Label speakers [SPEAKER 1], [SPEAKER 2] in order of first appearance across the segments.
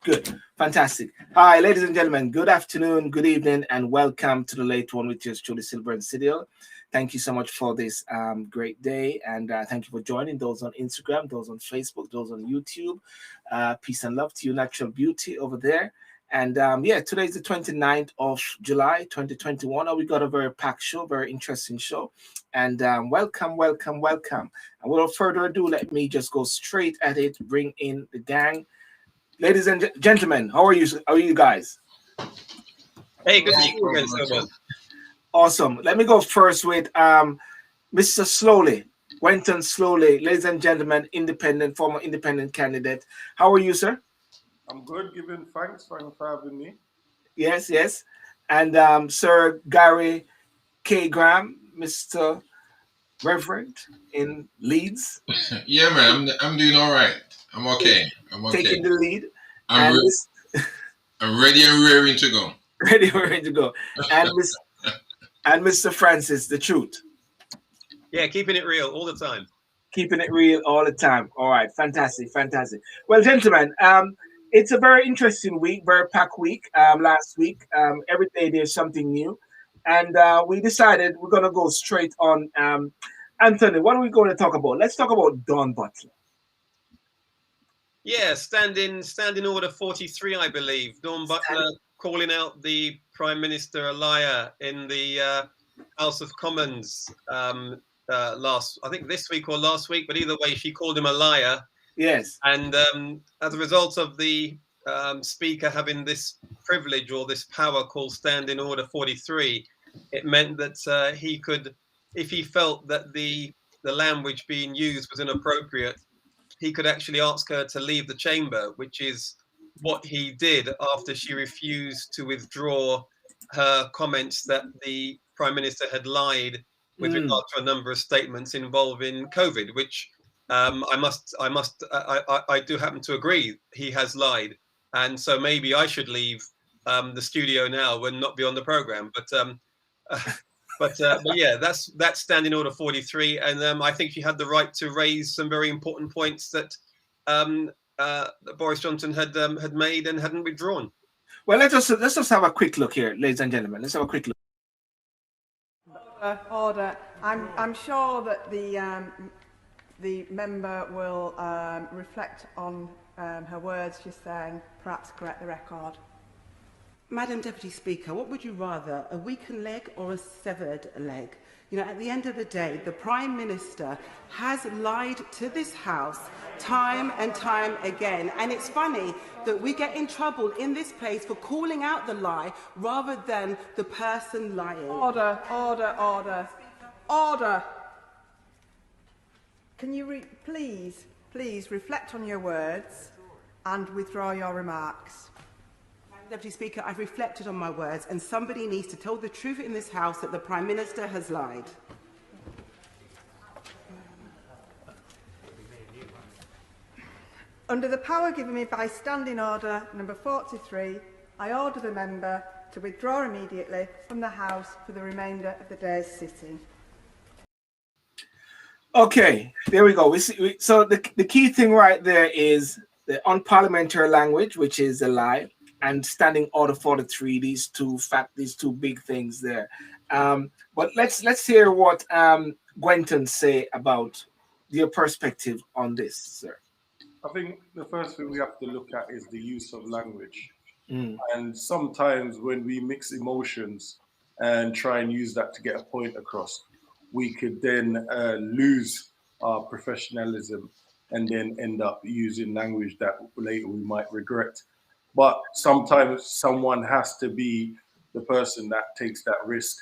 [SPEAKER 1] Good. Fantastic. Hi, ladies and gentlemen. Good afternoon, good evening, and welcome to the late one with yours truly, Sylbourne Studio. Thank you so much for this great day, and thank you for joining those on Instagram, those on Facebook, those on YouTube. Peace and love to you, Natural Beauty over there. And yeah, today is the 29th of July, 2021. We got a very packed show, very interesting show. And welcome. And without further ado, let me just go straight at it, bring in the gang. Ladies and gentlemen, how are you? How are you guys?
[SPEAKER 2] Hey, good to see you again, Sylbourne.
[SPEAKER 1] Awesome. Let me go first with Mr. Slowly, Gwenton Slowly. Ladies and gentlemen, former independent candidate. How are you, sir?
[SPEAKER 3] I'm good, giving thanks for having me.
[SPEAKER 1] Yes. And Sir Garry K. Graham, Mr. Reverend in Leeds.
[SPEAKER 4] Yeah, man, I'm doing all right. I'm okay.
[SPEAKER 1] Taking the lead.
[SPEAKER 4] I'm ready and raring to go.
[SPEAKER 1] Ready to go. And Mr. Francis, the truth.
[SPEAKER 2] Yeah, keeping it real all the time.
[SPEAKER 1] Keeping it real all the time. All right, fantastic. Well, gentlemen, it's a very interesting week, very packed week. Last week, every day there's something new, and we decided we're gonna go straight on. Anthony, what are we going to talk about? Let's talk about Dawn Butler.
[SPEAKER 2] Yeah, standing order 43, I believe. Dawn Butler calling out the Prime Minister a liar in the House of Commons I think this week or last week, but either way, she called him a liar.
[SPEAKER 1] Yes.
[SPEAKER 2] And as a result of the Speaker having this privilege or this power called Standing Order 43, it meant that he could, if he felt that the language being used was inappropriate, he could actually ask her to leave the chamber, which is what he did after she refused to withdraw her comments that the Prime Minister had lied with regard to a number of statements involving COVID, which I do happen to agree he has lied, and so maybe I should leave the studio now and not be on the program. But yeah, that's Standing Order 43, and I think she had the right to raise some very important points that Boris Johnson had made and hadn't withdrawn.
[SPEAKER 1] Well, let's just have a quick look here, ladies and gentlemen. Let's have a quick look.
[SPEAKER 5] Order. I'm sure that the member will reflect on her words just saying, perhaps correct the record.
[SPEAKER 6] Madam Deputy Speaker, what would you rather, a weakened leg or a severed leg? You know, at the end of the day, the Prime Minister has lied to this House time and time again. And it's funny that we get in trouble in this place for calling out the lie rather than the person lying.
[SPEAKER 5] Order. Can you please reflect on your words and withdraw your remarks?
[SPEAKER 6] Deputy Speaker, I've reflected on my words, and somebody needs to tell the truth in this House that the Prime Minister has lied.
[SPEAKER 5] Under the power given me by Standing Order number 43, I order the member to withdraw immediately from the House for the remainder of the day's sitting.
[SPEAKER 1] Okay, there we go. So the key thing right there is the unparliamentary language, which is a lie, and Standing Order 43, these two big things there. But let's hear what Gwenton say about your perspective on this, sir.
[SPEAKER 3] I think the first thing we have to look at is the use of language. And sometimes when we mix emotions and try and use that to get a point across, we could then lose our professionalism and then end up using language that later we might regret. But sometimes someone has to be the person that takes that risk.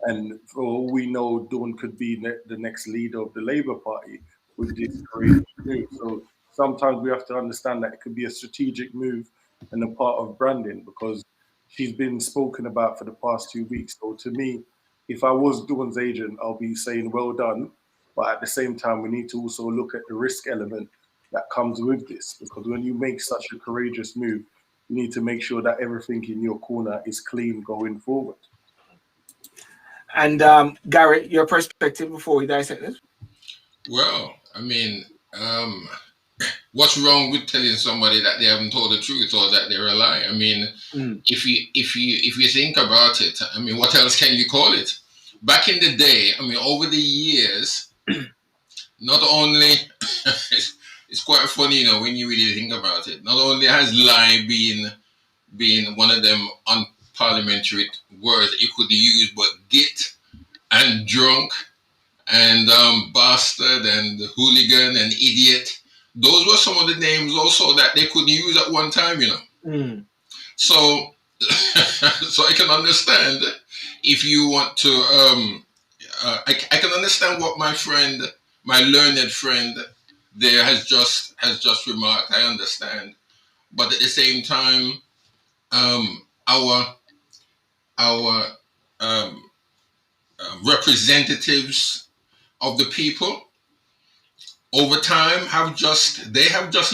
[SPEAKER 3] And for all we know, Dawn could be the next leader of the Labour Party with this courageous move. So sometimes we have to understand that it could be a strategic move and a part of branding, because she's been spoken about for the past 2 weeks. So to me, if I was Dawn's agent, I'll be saying well done. But at the same time, we need to also look at the risk element that comes with this, because when you make such a courageous move, you need to make sure that everything in your corner is clean going forward.
[SPEAKER 1] And Garry, your perspective before we dissect this?
[SPEAKER 4] Well, I mean, what's wrong with telling somebody that they haven't told the truth or that they're a lie? I mean, if you think about it, I mean, what else can you call it? Back in the day, I mean, over the years, not only it's quite funny, you know, when you really think about it. Not only has lie been one of them unparliamentary words that you could use, but git and drunk and bastard and hooligan and idiot. Those were some of the names also that they could use at one time, you know. So, so I can understand if you want to. I can understand what my friend, my learned friend, there has just remarked. I understand, but at the same time, our representatives of the people over time have just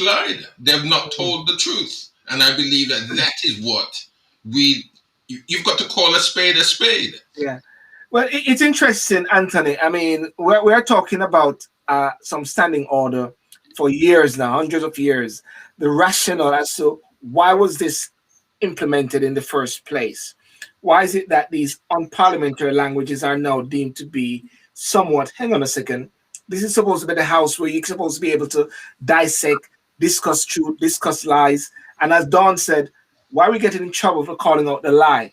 [SPEAKER 4] lied. They've not told the truth, and I believe that is what you've got to call a spade a spade.
[SPEAKER 1] Yeah. Well, it's interesting, Anthony. I mean, we're talking about some standing order for years now, hundreds of years. The rationale as to why was this implemented in the first place? Why is it that these unparliamentary languages are now deemed to be somewhat, hang on a second, this is supposed to be the house where you're supposed to be able to dissect, discuss truth, discuss lies. And as Dawn said, why are we getting in trouble for calling out the lie?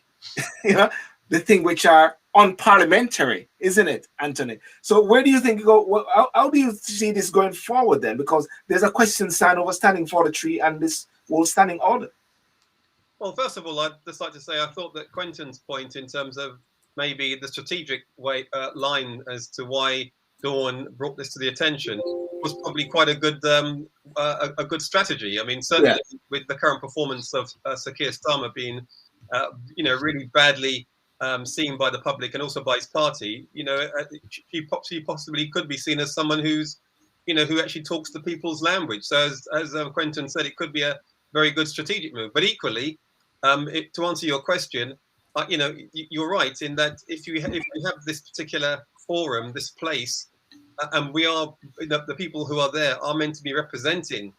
[SPEAKER 1] You know, the thing which are unparliamentary, isn't it, Anthony? So where do you think you go? How do you see this going forward then? Because there's a question sign over standing for the tree and this whole standing order.
[SPEAKER 2] Well, first of all, I'd just like to say I thought that Gwenton's point in terms of maybe the strategic line as to why Dawn brought this to the attention was probably quite a good strategy. I mean, certainly with the current performance of Sir Keir Starmer being, really badly seen by the public and also by his party, she possibly could be seen as someone who's, who actually talks the people's language. So as Gwenton said, it could be a very good strategic move. But equally, to answer your question, you're right in that if you have this particular forum, this place, and we are the people who are there are meant to be representing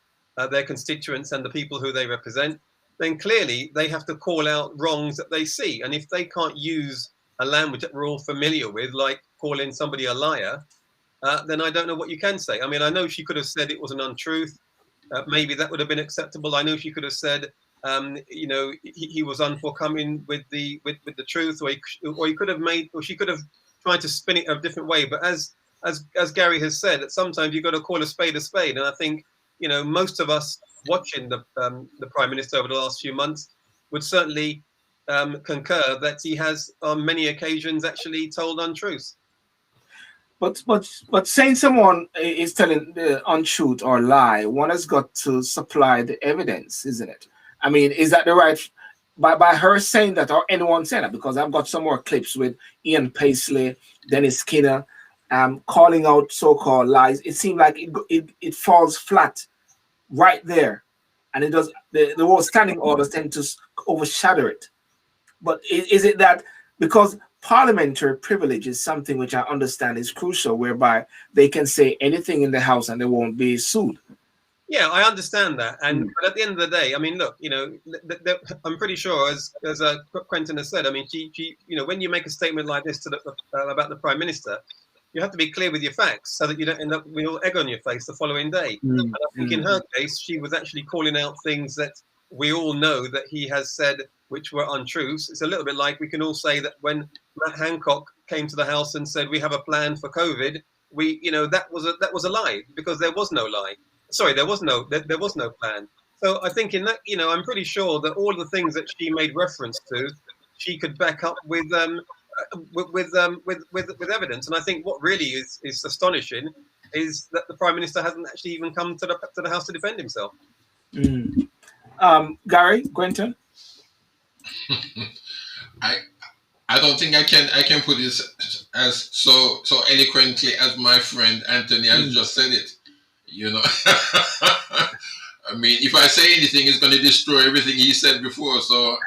[SPEAKER 2] their constituents and the people who they represent, then clearly they have to call out wrongs that they see. And if they can't use a language that we're all familiar with, like calling somebody a liar, then I don't know what you can say. I mean, I know she could have said it was an untruth. Maybe that would have been acceptable. I know she could have said, he was unforthcoming with the truth, or he could have she could have tried to spin it a different way. But as Garry has said, that sometimes you've got to call a spade a spade. And I think, most of us watching the Prime Minister over the last few months would certainly concur that he has on many occasions actually told untruths.
[SPEAKER 1] But saying someone is telling the untruth or lie, one has got to supply the evidence, isn't it? I mean, is that the right by her saying that or anyone saying that? Because I've got some more clips with Ian Paisley, Dennis Skinner, calling out so-called lies. It seemed like it falls flat right there, and it does. The whole standing orders tend to overshadow it. But is it that because parliamentary privilege is something which I understand is crucial, whereby they can say anything in the House and they won't be sued?
[SPEAKER 2] Yeah, I understand that. But at the end of the day, I mean, look, I'm pretty sure, as Gwenton has said, I mean, she when you make a statement like this to about the Prime Minister, you have to be clear with your facts so that you don't end up with all egg on your face the following day. And I think in her case, she was actually calling out things that we all know that he has said which were untruths. It's a little bit like we can all say that when Matt Hancock came to the House and said we have a plan for COVID, that was a lie, because there was no lie. Sorry, there was no plan. So I think in that, I'm pretty sure that all the things that she made reference to, she could back up with evidence. And I think what really is astonishing is that the Prime Minister hasn't actually even come to the House to defend himself.
[SPEAKER 1] Garry, Gwenton?
[SPEAKER 4] I don't think I can put this as so eloquently as my friend Anthony has just said it. I mean, if I say anything, it's going to destroy everything he said before. So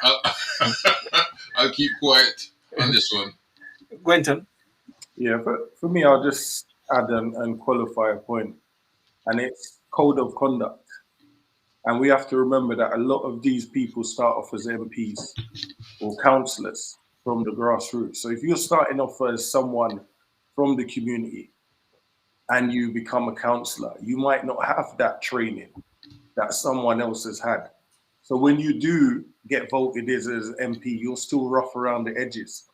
[SPEAKER 4] I'll keep quiet on this one.
[SPEAKER 1] Gwenton?
[SPEAKER 3] Yeah, for me, I'll just add and qualify a point, and it's code of conduct. And we have to remember that a lot of these people start off as MPs or councillors from the grassroots. So if you're starting off as someone from the community and you become a councillor, you might not have that training that someone else has had. So when you do get voted as MP, you're still rough around the edges.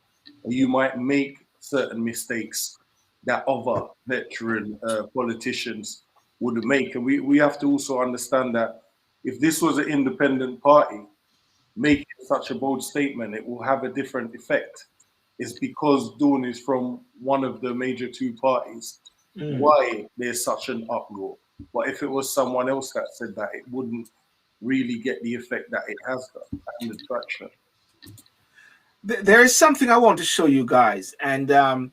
[SPEAKER 3] You might make certain mistakes that other veteran politicians would make. And we have to also understand that if this was an independent party making such a bold statement, it will have a different effect. It's because Dawn is from one of the major two parties why there's such an uproar. But if it was someone else that said that, it wouldn't really get the effect that it has done and the traction.
[SPEAKER 1] There is something I want to show you guys, and I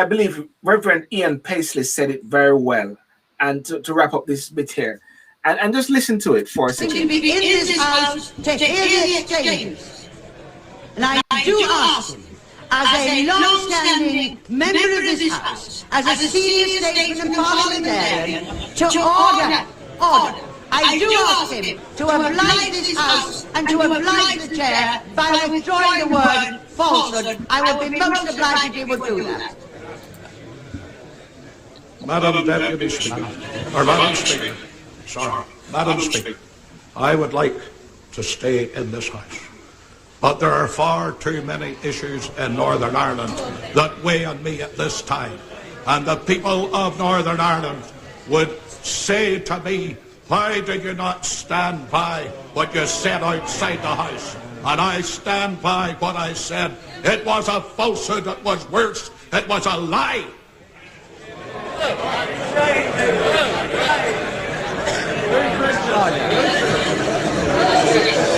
[SPEAKER 1] believe Reverend Ian Paisley said it very well. And to wrap up this bit here, and just listen to it for a second.
[SPEAKER 7] To be in this house to hear the exchanges, and I do ask him, as a long-standing member of this house, as a senior statesman and parliamentarian, to order. I do ask him to oblige this house and to oblige the chair by withdrawing the word falsehood. I would be most obliged if he would do that.
[SPEAKER 8] Madam Deputy Speaker, or Madam Speaker, sorry, Madam Speaker, I would like to stay in this house. But there are far too many issues in Northern Ireland that weigh on me at this time. And the people of Northern Ireland would say to me, why did you not stand by what you said outside the house? And I stand by what I said. It was a falsehood, it was worse, it was a lie.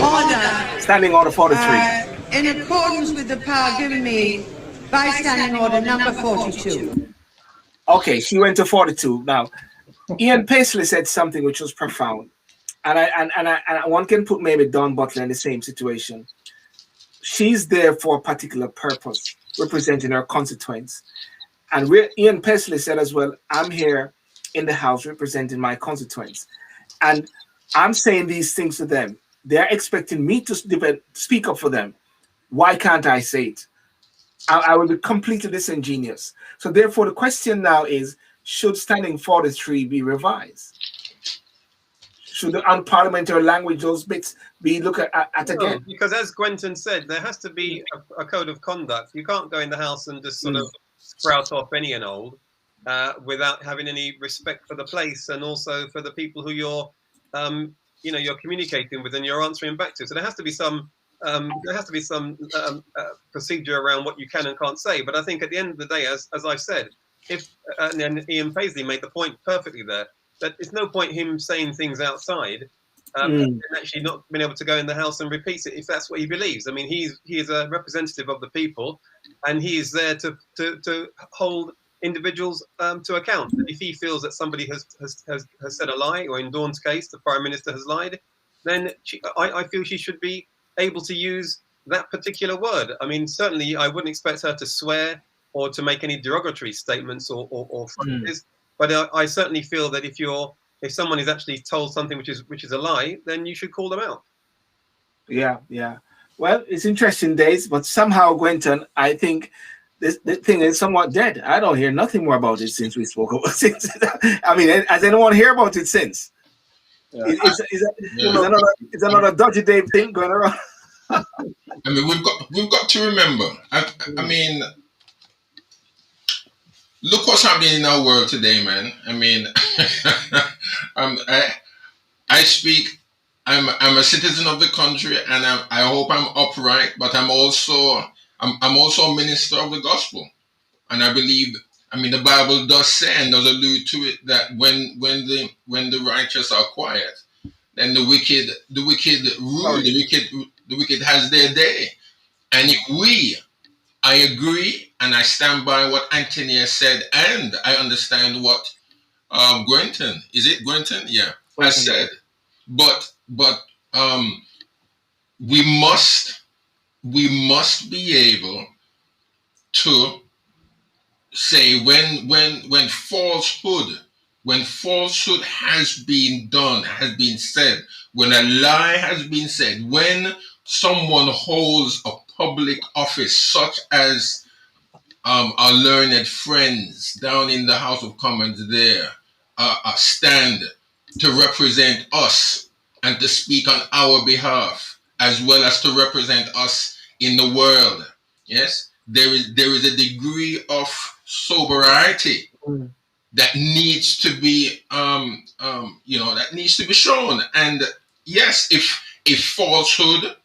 [SPEAKER 7] Order.
[SPEAKER 1] Standing order 43.
[SPEAKER 7] In accordance with the power given me by standing order number 42.
[SPEAKER 1] Okay, she went to 42. Now, Ian Paisley said something which was profound, and one can put maybe Dawn Butler in the same situation. She's there for a particular purpose, representing her constituents. And Ian Paisley said as well, I'm here in the House representing my constituents. And I'm saying these things to them. They're expecting me to speak up for them. Why can't I say it? I will be completely disingenuous. So therefore, the question now is, should Standing 43 be revised? Should the unparliamentary language, those bits, be looked at again?
[SPEAKER 2] Because as Gwenton said, there has to be a code of conduct. You can't go in the House and just sort of sprout off any and old without having any respect for the place and also for the people who you're communicating with and you're answering back to. So there has to be some procedure around what you can and can't say. But I think at the end of the day, as I've said, and Ian Paisley made the point perfectly there, that it's no point him saying things outside and actually not being able to go in the House and repeat it if that's what he believes. I mean, he is a representative of the people, and he is there to hold individuals to account. And if he feels that somebody has said a lie, or in Dawn's case, the Prime Minister has lied, then I feel she should be able to use that particular word. I mean, certainly I wouldn't expect her to swear or to make any derogatory statements or phrases, but I certainly feel that if someone is actually told something which is a lie, then you should call them out. Yeah.
[SPEAKER 1] Well, it's interesting days, but somehow, Gwenton, I think this thing is somewhat dead. I don't hear nothing more about it since we spoke about it. I mean, has anyone heard about it since? Yeah. It's another dodgy day thing going around.
[SPEAKER 4] I mean, we've got to remember. I mean, look what's happening in our world today, man. I mean, I speak. I'm a citizen of the country, and I hope I'm upright. But I'm also a minister of the gospel, and I believe. I mean, the Bible does say and does allude to it that when the righteous are quiet, then the wicked rule. The wicked has their day. And if I agree, and I stand by what Antonia said, and I understand what Gwenton, is it Gwenton? Yeah, has said. But we must be able to say when falsehood when falsehood has been done, has been said, when a lie has been said, when someone holds a public office, such as our learned friends down in the House of Commons there, stand to represent us and to speak on our behalf, as well as to represent us in the world. Yes, there is a degree of sobriety that needs to be that needs to be shown. And yes, if falsehood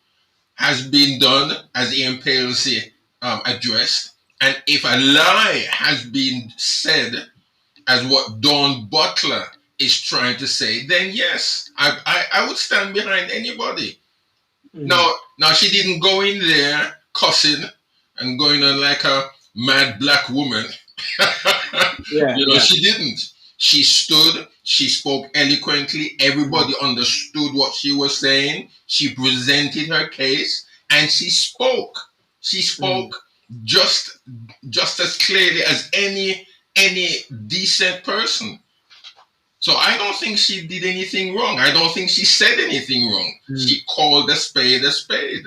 [SPEAKER 4] has been done, as Ian Palsy addressed, and if a lie has been said, as what Dawn Butler is trying to say, then yes, I would stand behind anybody. Now she didn't go in there cussing and going on like a mad black woman. She didn't. She stood, she spoke eloquently, everybody understood what she was saying, she presented her case, and she spoke. She spoke just as clearly as any decent person. So I don't think she did anything wrong. I don't think she said anything wrong. She called a spade a spade.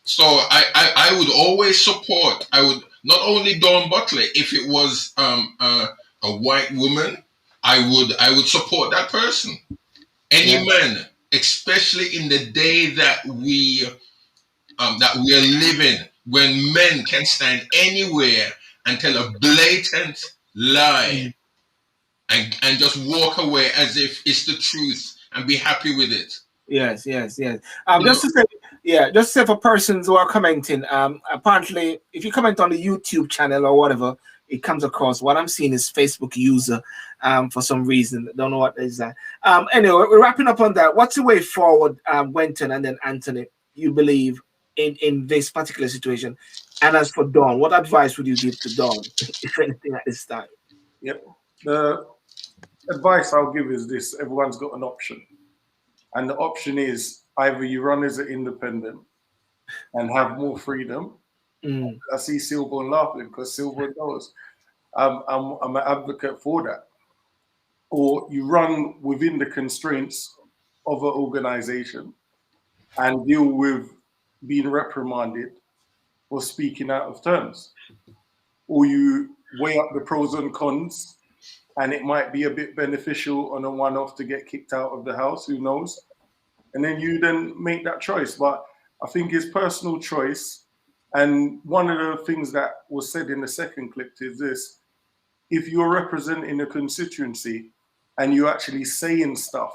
[SPEAKER 4] So I would always support. I would not only Dawn Butler. If it was a white woman, I would support that person. Any man, especially in the day that we are living, when men can stand anywhere and tell a blatant lie and just walk away as if it's the truth and be happy with it.
[SPEAKER 1] Yes. Just to say for persons who are commenting, apparently if you comment on the YouTube channel or whatever, it comes across. What I'm seeing is Facebook user for some reason. Don't know what is that. Anyway, we're wrapping up on that. What's the way forward, Gwenton and then Anthony, you believe in this particular situation? And as for Dawn, what advice would you give to Dawn, if anything, at this time?
[SPEAKER 3] Yep. The advice I'll give is this: everyone's got an option. And the option is either you run as an independent and have more freedom. I see Sylbourne laughing because Sylbourne knows I'm an advocate for that. Or you run within the constraints of an organization and deal with being reprimanded for speaking out of terms. Or you weigh up the pros and cons, and it might be a bit beneficial on a one-off to get kicked out of the house, who knows? And then you make that choice. But I think it's personal choice. And one of the things that was said in the second clip is this: if you're representing a constituency and you're actually saying stuff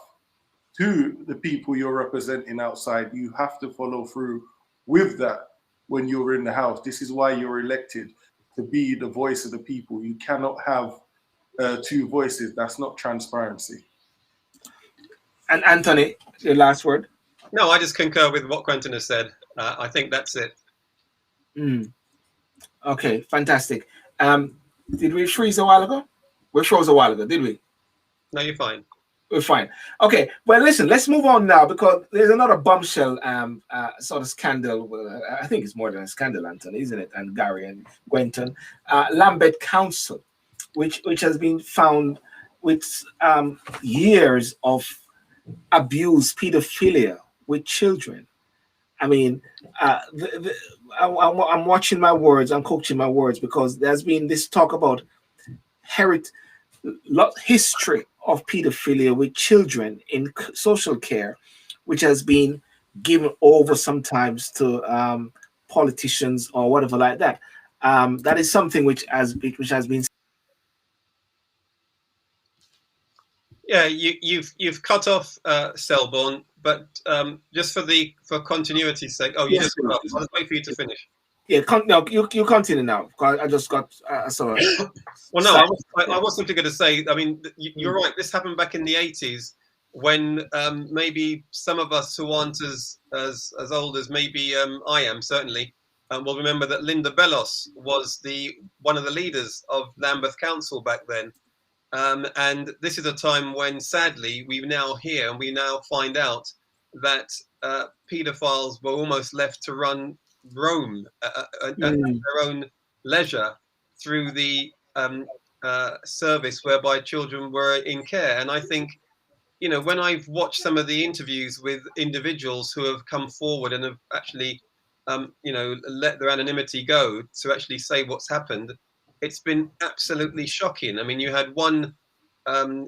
[SPEAKER 3] to the people you're representing outside, you have to follow through with that when you're in the house. This is why you're elected, to be the voice of the people. You cannot have two voices. That's not transparency.
[SPEAKER 1] And Anthony, your last word?
[SPEAKER 2] No, I just concur with what Gwenton has said. I think that's it.
[SPEAKER 1] Okay, fantastic. Did we freeze a while ago? We froze a while ago, did we?
[SPEAKER 2] No, you're fine.
[SPEAKER 1] We're fine. Okay, well, listen, let's move on now, because there's another bombshell sort of scandal. I think it's more than a scandal, Anthony, isn't it? And Garry and Gwenton. Lambeth Council, which has been found with years of abuse, pedophilia with children. I mean, I'm watching my words, I'm coaching my words, because there's been this talk about history of pedophilia with children in social care, which has been given over sometimes to politicians or whatever like that. That is something which has been.
[SPEAKER 2] Yeah, you've cut off Sylbourne, but just for continuity's sake. Oh, you
[SPEAKER 1] Yes,
[SPEAKER 2] just cut off. I'll wait for you to finish.
[SPEAKER 1] Yeah, no, you continue now. I just got sorry.
[SPEAKER 2] Well, no, I was simply going to say. I mean, you're right. This happened back in the 80s, when maybe some of us who aren't as old as maybe I am, certainly, will remember that Linda Bezos was one of the leaders of Lambeth Council back then. And this is a time when, sadly, we now hear and we now find out that paedophiles were almost left to roam at their own leisure through the service whereby children were in care. And I think, you know, when I've watched some of the interviews with individuals who have come forward and have actually, you know, let their anonymity go to actually say what's happened, it's been absolutely shocking. I mean, you had one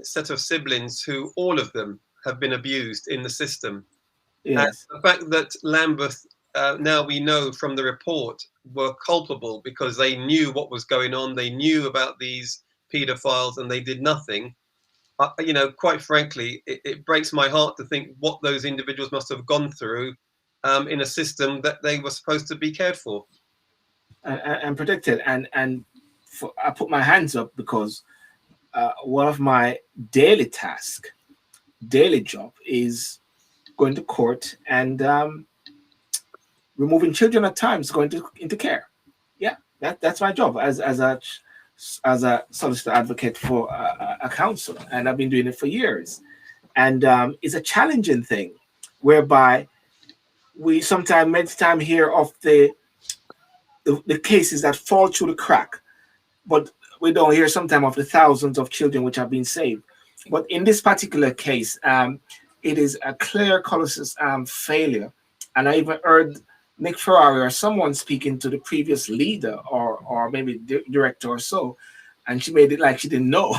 [SPEAKER 2] set of siblings who all of them have been abused in the system.
[SPEAKER 1] Yes.
[SPEAKER 2] And the fact that Lambeth, now we know from the report, were culpable because they knew what was going on, they knew about these paedophiles, and they did nothing. You know, quite frankly, it breaks my heart to think what those individuals must have gone through in a system that they were supposed to be cared for
[SPEAKER 1] and protected. And I put my hands up because one of my daily job is going to court and removing children at times going into care. Yeah, that's my job as a solicitor advocate for a council, and I've been doing it for years. And it's a challenging thing, whereby we sometimes many times hear of the cases that fall through the crack, but we don't hear sometimes of the thousands of children which have been saved. But in this particular case, it is a clear colossus failure. And I even heard Nick Ferrari or someone speaking to the previous leader or maybe director or so, and she made it like she didn't know,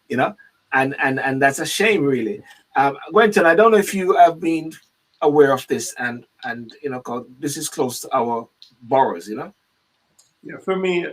[SPEAKER 1] you know, and that's a shame, really. Gwenton, I don't know if you have been aware of this, and you know, 'cause this is close to our boroughs, you know.
[SPEAKER 3] Yeah, for me,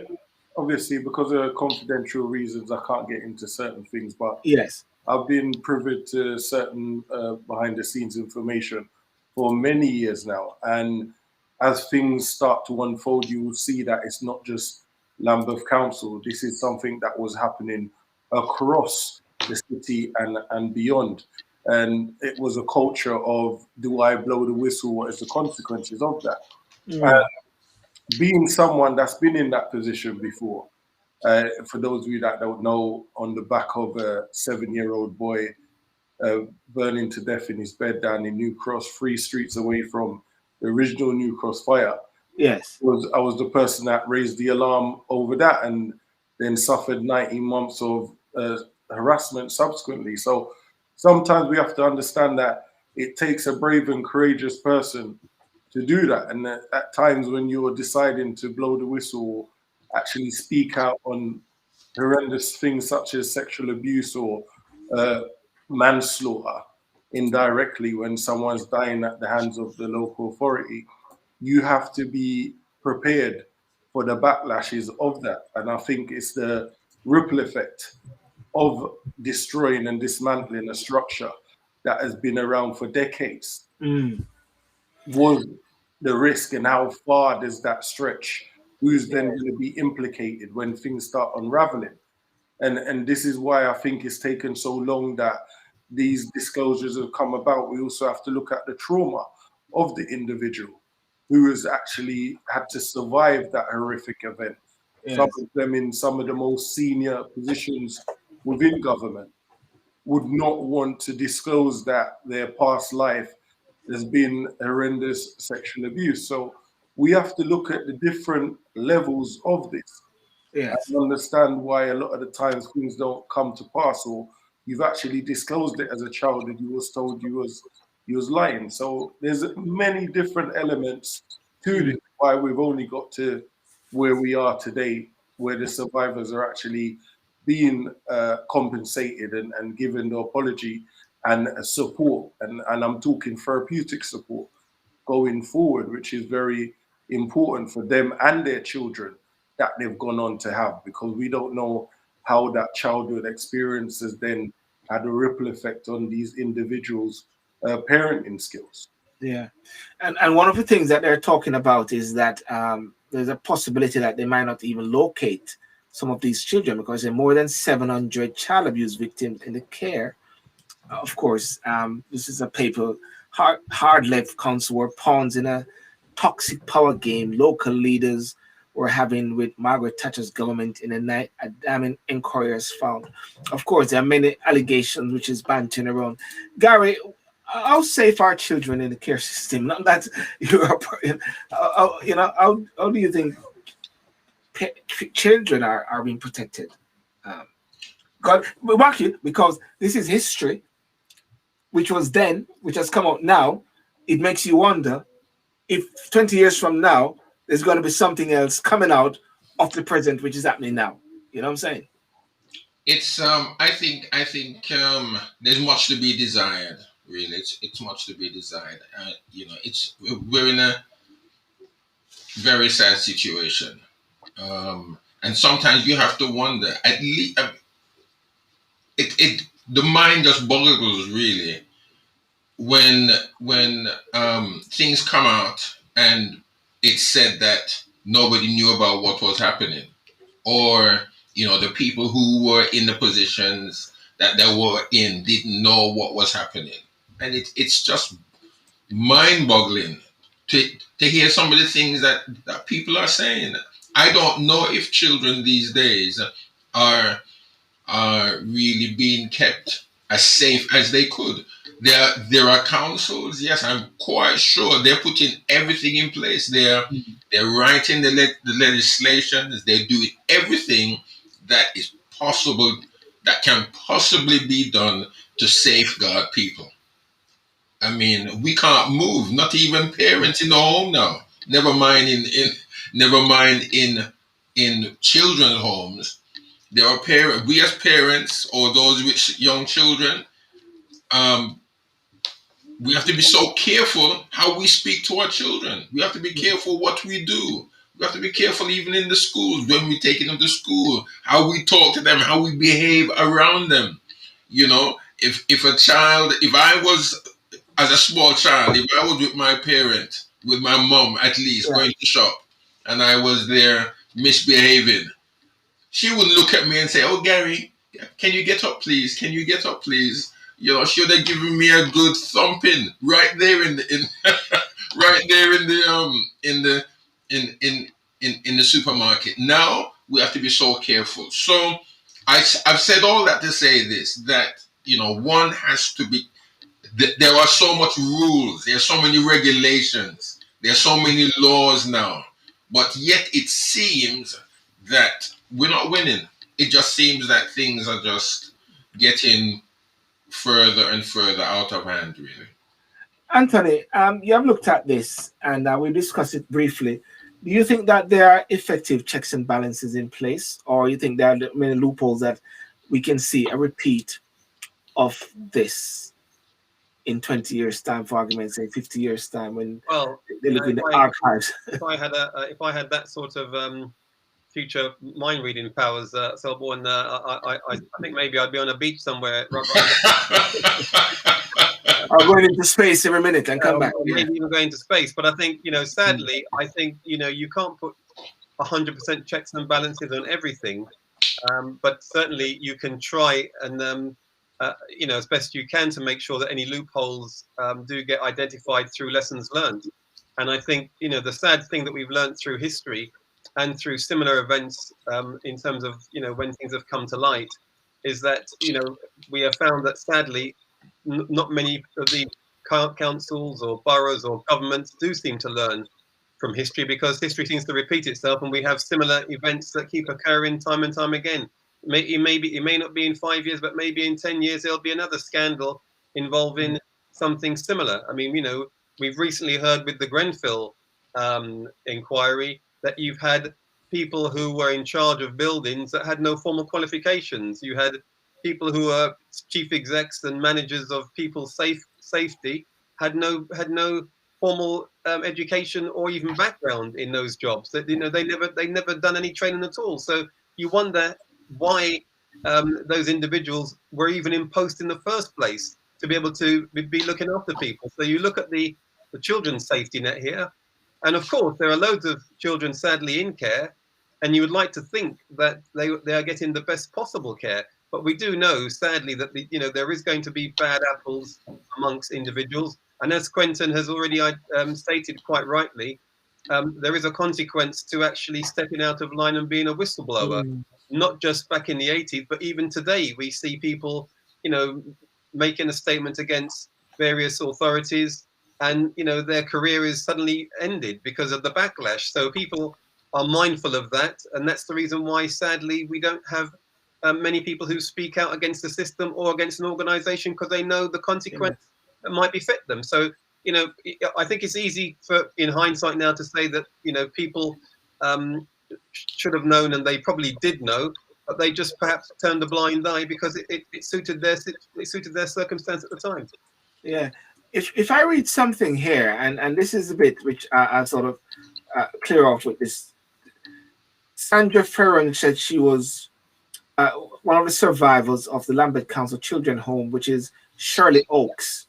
[SPEAKER 3] obviously, because of confidential reasons, I can't get into certain things, but
[SPEAKER 1] yes,
[SPEAKER 3] I've been privy to certain behind-the-scenes information for many years now. And as things start to unfold, you will see that it's not just Lambeth Council. This is something that was happening across the city and beyond. And it was a culture of, do I blow the whistle? What is the consequences of that? Being someone that's been in that position before, for those of you that don't know, on the back of a 7-year-old boy burning to death in his bed down in New Cross, 3 streets away from the original New Cross fire.
[SPEAKER 1] Yes,
[SPEAKER 3] I was the person that raised the alarm over that, and then suffered 19 months of harassment subsequently. So sometimes we have to understand that it takes a brave and courageous person to do that. And at times when you're deciding to blow the whistle, actually speak out on horrendous things such as sexual abuse or manslaughter indirectly when someone's dying at the hands of the local authority, you have to be prepared for the backlashes of that. And I think it's the ripple effect of destroying and dismantling a structure that has been around for decades. Was the risk, and how far does that stretch? Who's then going to be implicated when things start unraveling? And this is why I think it's taken so long that these disclosures have come about. We also have to look at the trauma of the individual who has actually had to survive that horrific event. Yes. Some of them in some of the most senior positions within government would not want to disclose that their past life has been horrendous sexual abuse. So we have to look at the different levels of this. Yes. And understand why a lot of the times things don't come to pass, or you've actually disclosed it as a child and you was told you was lying. So there's many different elements to this, why we've only got to where we are today, where the survivors are actually being compensated and given the apology and support. And I'm talking therapeutic support going forward, which is very important for them and their children that they've gone on to have, because we don't know how that childhood experience has then had a ripple effect on these individuals' parenting skills.
[SPEAKER 1] Yeah, and one of the things that they're talking about is that there's a possibility that they might not even locate some of these children, because there are more than 700 child abuse victims in the care. Of course, this is a paper, hard-left council were pawns in a toxic power game local leaders were having with Margaret Thatcher's government in a night a damning inquiry has found. Of course, there are many allegations which is bantering around. Garry, how safe are children in the care system? Not that you're, you know, how do you think children are being protected God, mark you, because this is history, which was then, which has come out now. It makes you wonder if 20 years from now, there's going to be something else coming out of the present, which is happening now. You know what I'm saying?
[SPEAKER 4] It's I think there's much to be desired. Really, it's much to be desired. We're in a very sad situation, and sometimes you have to wonder. At least the mind just boggles really when things come out and it's said that nobody knew about what was happening, or the people who were in the positions that they were in didn't know what was happening, and it's just mind-boggling to hear some of the things that people are saying. I don't know if children these days are really being kept as safe as they could. There are councils, yes, I'm quite sure they're putting everything in place. They're writing the legislations, they're doing everything that is possible, that can possibly be done to safeguard people. I mean, we can't move, not even parents in the home now. Never mind in children's homes. There are parents, we as parents or those with young children, we have to be so careful how we speak to our children. We have to be careful what we do. We have to be careful even in the schools, when we take them to school, how we talk to them, how we behave around them. If I was, as a small child, if I was with my parent, with my mom at least, going to shop, and I was there misbehaving, she wouldn't look at me and say, "Oh, Gary, can you get up, please? Can you get up, please?" She would have given me a good thumping right there in the supermarket. Now we have to be so careful. So I've said all that to say this: that one has to be. There are so much rules. There are so many regulations. There are so many laws now, but yet it seems that we're not winning. It just seems that things are just getting further and further out of hand, really.
[SPEAKER 1] Anthony, you have looked at this and we discussed it briefly. Do you think that there are effective checks and balances in place, or you think there are many loopholes that we can see a repeat of this in 20 years' time, for argument's sake, 50 years' time, when they look in the archives?
[SPEAKER 2] If I had that sort of future mind reading powers, Sylbourne, I think maybe I'd be on a beach somewhere.
[SPEAKER 1] I'm going into space every minute and come back.
[SPEAKER 2] Maybe even going to space. But I think, sadly, I think, you can't put 100% checks and balances on everything. But certainly you can try and, as best you can, to make sure that any loopholes do get identified through lessons learned. And I think, the sad thing that we've learned through history and through similar events in terms of, when things have come to light, is that, we have found that sadly, not many of the councils or boroughs or governments do seem to learn from history, because history seems to repeat itself, and we have similar events that keep occurring time and time again. It may not be in 5 years, but maybe in 10 years there'll be another scandal involving something similar. I mean, we've recently heard with the Grenfell inquiry that you've had people who were in charge of buildings that had no formal qualifications. You had people who are chief execs and managers of people's safety had no formal education or even background in those jobs. That they never done any training at all. So you wonder why those individuals were even in post in the first place to be able to be looking after people. So you look at the children's safety net here, and of course there are loads of children sadly in care, and you would like to think that they are getting the best possible care. But we do know, sadly, that there is going to be bad apples amongst individuals. And as Gwenton has already stated quite rightly, there is a consequence to actually stepping out of line and being a whistleblower. Not just back in the 80s, but even today, we see people, making a statement against various authorities, and, their career is suddenly ended because of the backlash. So people are mindful of that. And that's the reason why, sadly, we don't have many people who speak out against the system or against an organization because they know the consequence might befit them. So, you know, I think it's easy in hindsight now to say that, you know, people should have known, and they probably did know, but they just perhaps turned a blind eye because it suited their circumstance at the time.
[SPEAKER 1] Yeah. If I read something here, and this is a bit which I sort of clear off with this. Sandra Ferron said she was one of the survivors of the Lambeth Council Children Home, which is Shirley Oaks,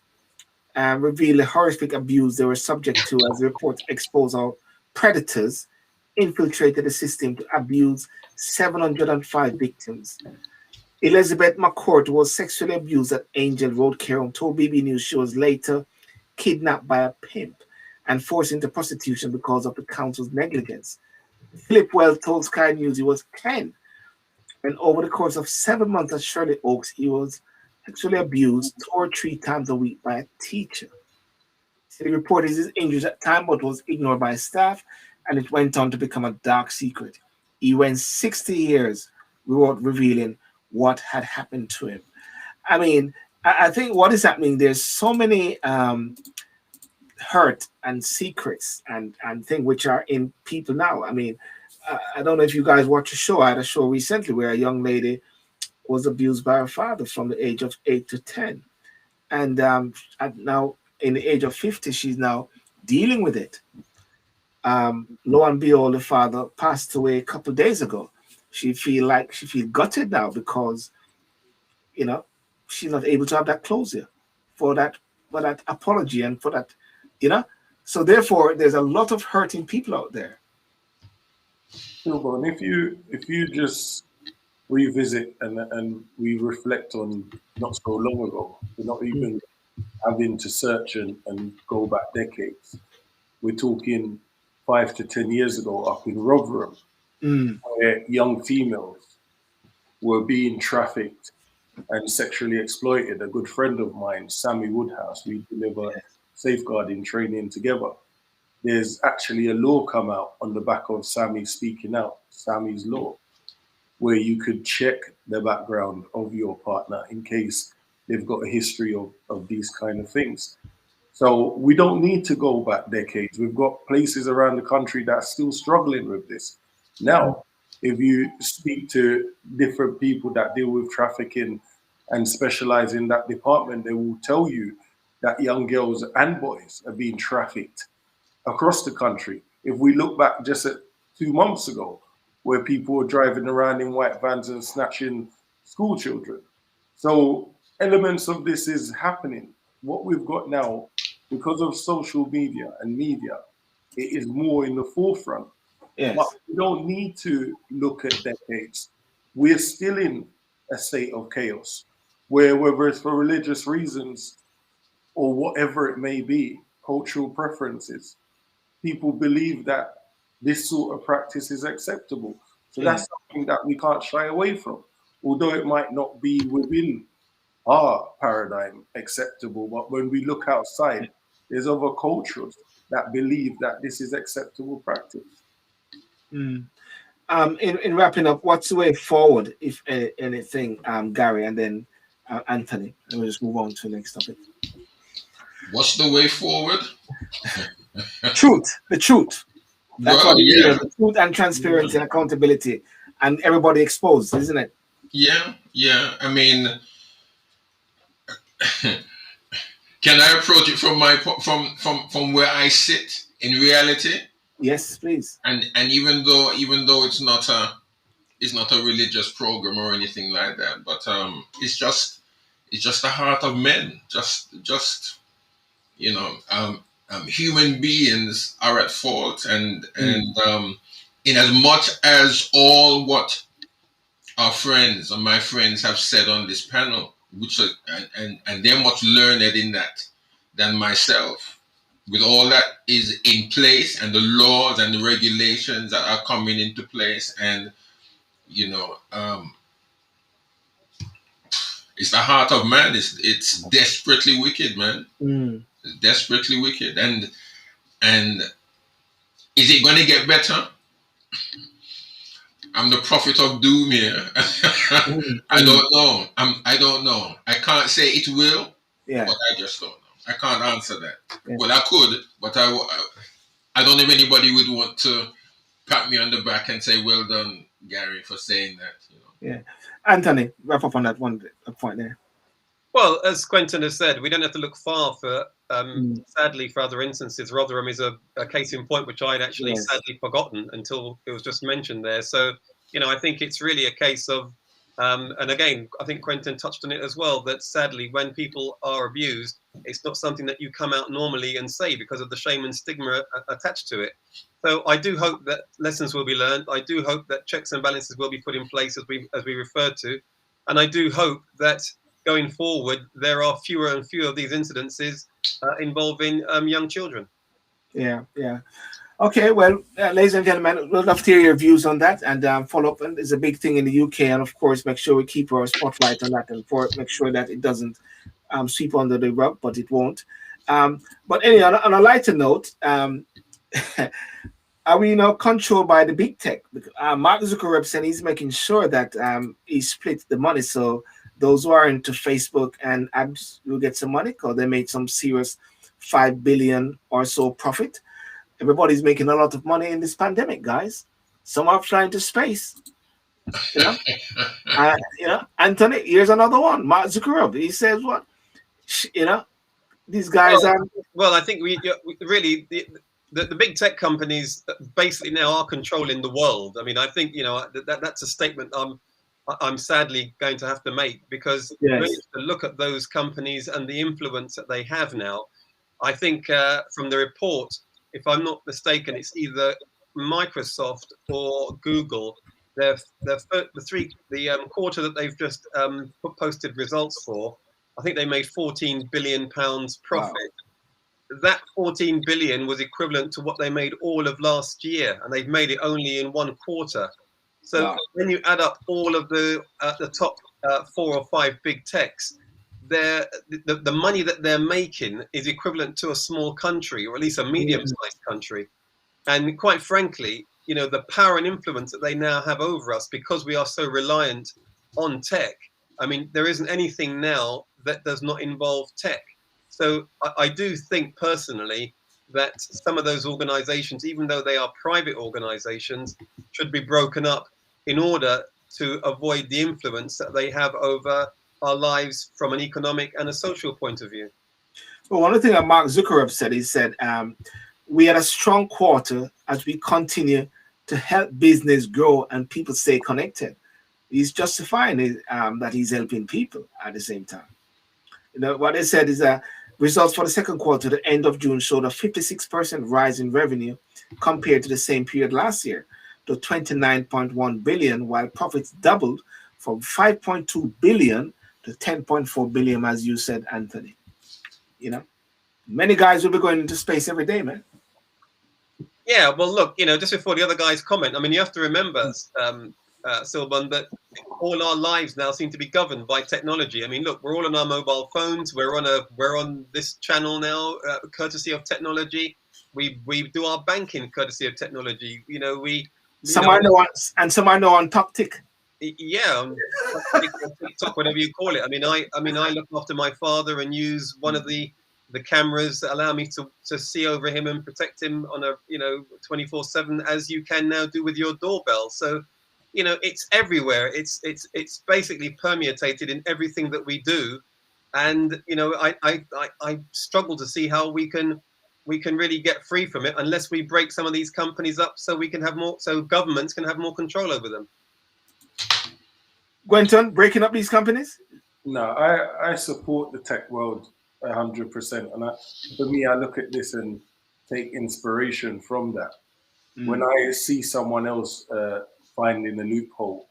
[SPEAKER 1] revealed the horrific abuse they were subject to as the report exposed how predators infiltrated the system to abuse 705 victims. Elizabeth McCourt was sexually abused at Angel Road Care Home, told BB News she was later kidnapped by a pimp and forced into prostitution because of the council's negligence. Philip Well told Sky News he was 10, and over the course of 7 months at Shirley Oaks, he was sexually abused 2 or 3 times a week by a teacher. He reported his injuries at the time, but was ignored by staff, and it went on to become a dark secret. He went 60 years without revealing what had happened to him. I mean, I think what is happening, there's so many hurt and secrets and things which are in people now. I mean, I don't know if you guys watch a show. I had a show recently where a young lady was abused by her father from the age of 8 to 10. And now in the age of 50, she's now dealing with it. Lo and behold, the father passed away a couple of days ago. She feel gutted now because, you know, she's not able to have that closure for that apology and for that, you know. So therefore, there's a lot of hurting people out there.
[SPEAKER 3] Sylbourne, if you just revisit and we reflect on not so long ago, we're not even having to search and go back decades. We're talking 5 to 10 years ago up in Rotherham, where young females were being trafficked and sexually exploited. A good friend of mine, Sammy Woodhouse, we deliver safeguarding training together. There's actually a law come out on the back of Sammy speaking out, Sammy's law, where you could check the background of your partner in case they've got a history of these kind of things. So we don't need to go back decades. We've got places around the country that are still struggling with this. Now, if you speak to different people that deal with trafficking and specialize in that department, they will tell you that young girls and boys are being trafficked across the country. If we look back just at 2 months ago, where people were driving around in white vans and snatching school children. So elements of this is happening. What we've got now, because of social media and media, it is more in the forefront.
[SPEAKER 1] Yes.
[SPEAKER 3] But we don't need to look at decades. We're still in a state of chaos, where whether it's for religious reasons or whatever it may be, cultural preferences, people believe that this sort of practice is acceptable. So that's something that we can't shy away from, although it might not be within our paradigm acceptable. But when we look outside, there's other cultures that believe that this is acceptable practice.
[SPEAKER 1] In wrapping up, what's the way forward, if anything, Gary, and then Anthony, and we'll just move on to the next topic.
[SPEAKER 4] What's the way forward?
[SPEAKER 1] The truth. That's what the truth and transparency and accountability, and everybody exposed, isn't it?
[SPEAKER 4] Yeah. I mean, can I approach it from where I sit in reality?
[SPEAKER 1] Yes, please.
[SPEAKER 4] And even though it's not a religious program or anything like that, but it's just the heart of men. Just you know, human beings are at fault, and in as much as all what our friends and my friends have said on this panel, which and they're much learned in that than myself, with all that is in place and the laws and the regulations that are coming into place, and you know, it's the heart of man. It's desperately wicked, man. It's desperately wicked, and is it going to get better? I'm the prophet of doom here. I don't know. I don't know. I can't say it will, but I just don't know. I can't answer that. Well, I could, but I don't know if anybody would want to pat me on the back and say, "Well done, Gary, for saying that." You know.
[SPEAKER 1] Yeah, Anthony, wrap up on that one point there.
[SPEAKER 2] Well, as Gwenton has said, we don't have to look far for, sadly, for other instances. Rotherham is a case in point, which I'd actually sadly forgotten until it was just mentioned there. So, you know, I think it's really a case of, and again, I think Gwenton touched on it as well, that sadly, when people are abused, it's not something that you come out normally and say because of the shame and stigma attached to it. So I do hope that lessons will be learned. I do hope that checks and balances will be put in place as we referred to. And I do hope that going forward, there are fewer and fewer of these incidences involving young children.
[SPEAKER 1] Yeah. Okay, well, ladies and gentlemen, we'd love to hear your views on that, and follow up. And it's a big thing in the UK, and of course, make sure we keep our spotlight on that, and make sure that it doesn't sweep under the rug, but it won't. But anyway, on a lighter note, are we now controlled by the big tech? Mark Zuckerberg said he's making sure that he split the money, so those who are into Facebook and ads will get some money because they made some serious 5 billion or so profit. Everybody's making a lot of money in this pandemic, guys. Some are flying to space. You know, Anthony, here's another one. Mark Zuckerberg. He says what? You know, these guys are.
[SPEAKER 2] Well, I think we really the big tech companies basically now are controlling the world. I mean, I think, you know, that's a statement I'm sadly going to have to make, because when you look at those companies and the influence that they have now, I think from the report, if I'm not mistaken, it's either Microsoft or Google. The quarter that they've just posted results for, I think they made £14 billion profit. Wow. That 14 billion was equivalent to what they made all of last year, and they've made it only in one quarter. So when you add up all of the top 4 or 5 big techs, the money that they're making is equivalent to a small country, or at least a medium-sized country. And quite frankly, you know, the power and influence that they now have over us, because we are so reliant on tech. I mean, there isn't anything now that does not involve tech. So I do think personally that some of those organizations, even though they are private organizations, should be broken up in order to avoid the influence that they have over our lives from an economic and a social point of view.
[SPEAKER 1] Well, one of the things that Mark Zuckerberg said, he said, we had a strong quarter as we continue to help business grow and people stay connected. He's justifying it, that he's helping people at the same time. You know, what they said is that results for the second quarter, the end of June, showed a 56% rise in revenue compared to the same period last year to 29.1 billion, while profits doubled from 5.2 billion to 10.4 billion, as you said, Anthony. You know, many guys will be going into space every day, man.
[SPEAKER 2] Yeah, well, look, you know, just before the other guys comment, I mean, you have to remember, Sylbourne, that all our lives now seem to be governed by technology. I mean, look, we're all on our mobile phones. We're on this channel now, courtesy of technology. We do our banking courtesy of technology. You know, some I know on TikTok. Yeah, on TikTok, whatever you call it. I mean, I look after my father and use one of the cameras that allow me to see over him and protect him on a 24/7, as you can now do with your doorbell. So, you know, it's everywhere. It's basically permeated in everything that we do, and you know, I struggle to see how we can really get free from it unless we break some of these companies up, so we can have more, so governments can have more control over them.
[SPEAKER 1] Gwenton, breaking up these companies?
[SPEAKER 3] No, I support the tech world 100%, and for me, I look at this and take inspiration from that. When I see someone else finding a loophole,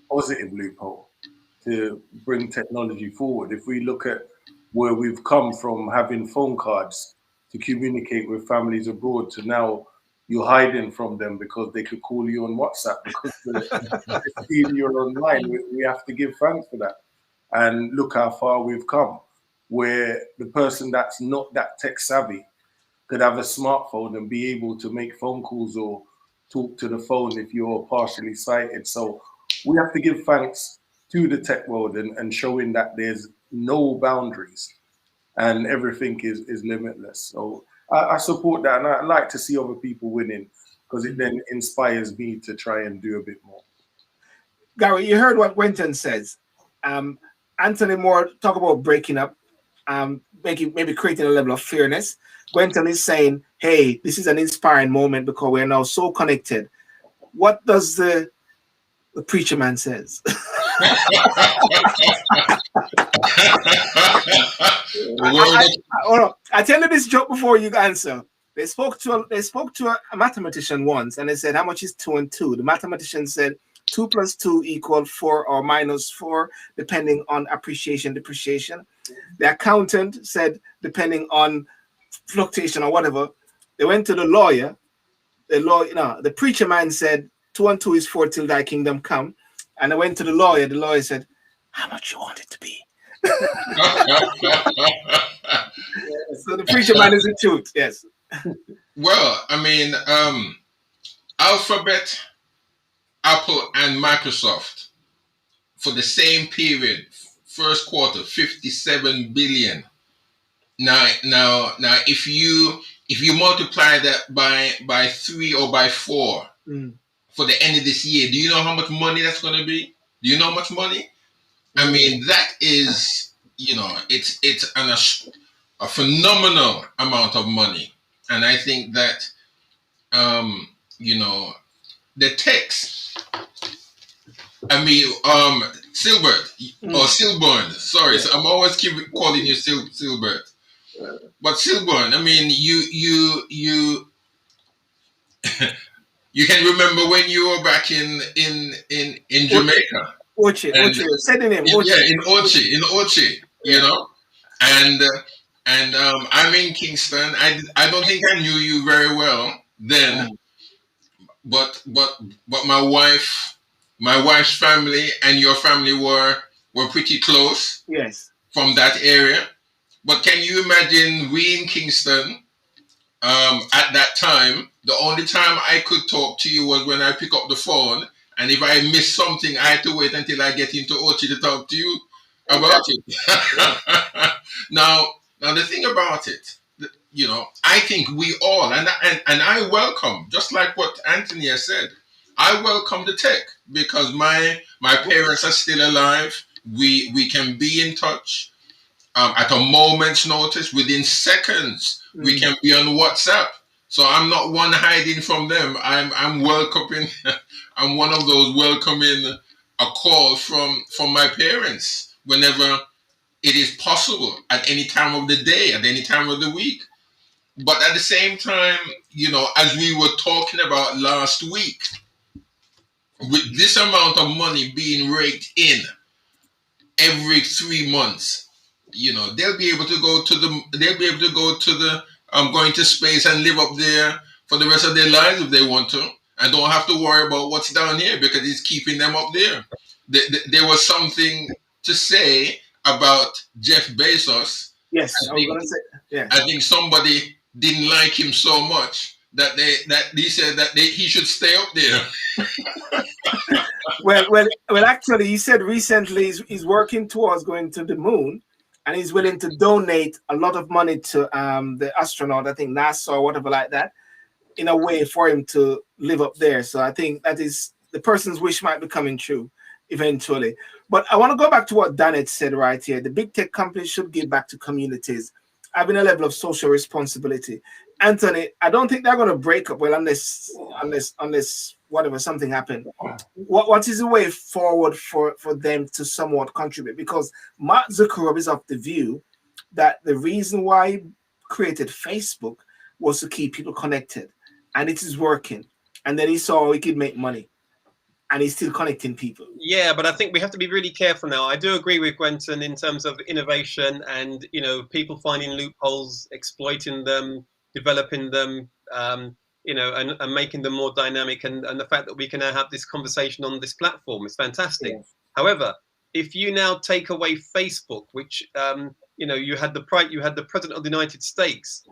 [SPEAKER 3] positive loophole, to bring technology forward. If we look at where we've come from, having phone cards to communicate with families abroad, to now you're hiding from them because they could call you on WhatsApp because they've seen you're online. We have to give thanks for that. And look how far we've come, where the person that's not that tech savvy could have a smartphone and be able to make phone calls or talk to the phone if you're partially sighted. So we have to give thanks to the tech world and showing that there's no boundaries and everything is limitless. So I support that, and I like to see other people winning because it then inspires me to try and do a bit more.
[SPEAKER 1] Garry, you heard what Gwenton says. Anthony Moore talk about breaking up, maybe creating a level of fairness. Gwenton is saying, hey, this is an inspiring moment because we're now so connected. What does the preacher man says? I tell you this joke before you answer. They spoke to a mathematician once, and they said, how much is 2 and 2? The mathematician said 2 plus 2 equal 4 or minus 4, depending on appreciation, depreciation. The accountant said, depending on fluctuation or whatever. They went to the lawyer. The preacher man said 2 and 2 is 4 till thy kingdom come. And I went to the lawyer. The lawyer said, how much you want it to be? So the preacher man is the truth. Yes.
[SPEAKER 4] Well, I mean, Alphabet, Apple, and Microsoft for the same period, first quarter, 57 billion. Now, if you multiply that by 3 or by 4 for the end of this year, do you know how much money that's going to be? Do you know how much money? I mean, that is, it's a phenomenal amount of money. And I think that, the text, I mean, Sylbourne, sorry, so I'm always keep calling you Sylbourne. But Sylbourne, I mean, you you can remember when you were back in Jamaica.
[SPEAKER 1] Ochi, say the name. Ochi.
[SPEAKER 4] Yeah, in Ochi, and I'm in Kingston. I don't think I knew you very well then, but my wife's family and your family were pretty close.
[SPEAKER 1] Yes.
[SPEAKER 4] From that area. But can you imagine we in Kingston at that time, the only time I could talk to you was when I pick up the phone, and if I miss something, I had to wait until I get into Ochi to talk to you about it. Now the thing about it, I think we all, and I welcome, just like what Anthony has said, I welcome the tech because my parents are still alive. We can be in touch. At a moment's notice, within seconds, we can be on WhatsApp. So I'm not one hiding from them. I'm welcoming. I'm one of those welcoming a call from my parents whenever it is possible, at any time of the day, at any time of the week. But at the same time, as we were talking about last week, with this amount of money being raked in every 3 months, they'll be able to go to the going to space and live up there for the rest of their lives if they want to, and don't have to worry about what's down here because it's keeping them up there. There was something to say about Jeff Bezos.
[SPEAKER 1] Yes, I was going to say. Yeah.
[SPEAKER 4] I think somebody didn't like him so much that he said that he should stay up there.
[SPEAKER 1] Well, actually, he said recently he's working towards going to the moon. And he's willing to donate a lot of money to the astronaut, I think NASA or whatever like that, in a way for him to live up there. So I think that is the person's wish might be coming true eventually. But I want to go back to what Danet said right here. The big tech companies should give back to communities, having a level of social responsibility. Anthony, I don't think they're going to break up well unless whatever, something happened. What is the way forward for them to somewhat contribute? Because Mark Zuckerberg is of the view that the reason why he created Facebook was to keep people connected, and it is working. And then he saw he could make money, and he's still connecting people.
[SPEAKER 2] Yeah, but I think we have to be really careful now. I do agree with Gwenton in terms of innovation and people finding loopholes, exploiting them, developing them. And making them more dynamic, and the fact that we can now have this conversation on this platform is fantastic. Yes. However, if you now take away Facebook, which you had the president of the United States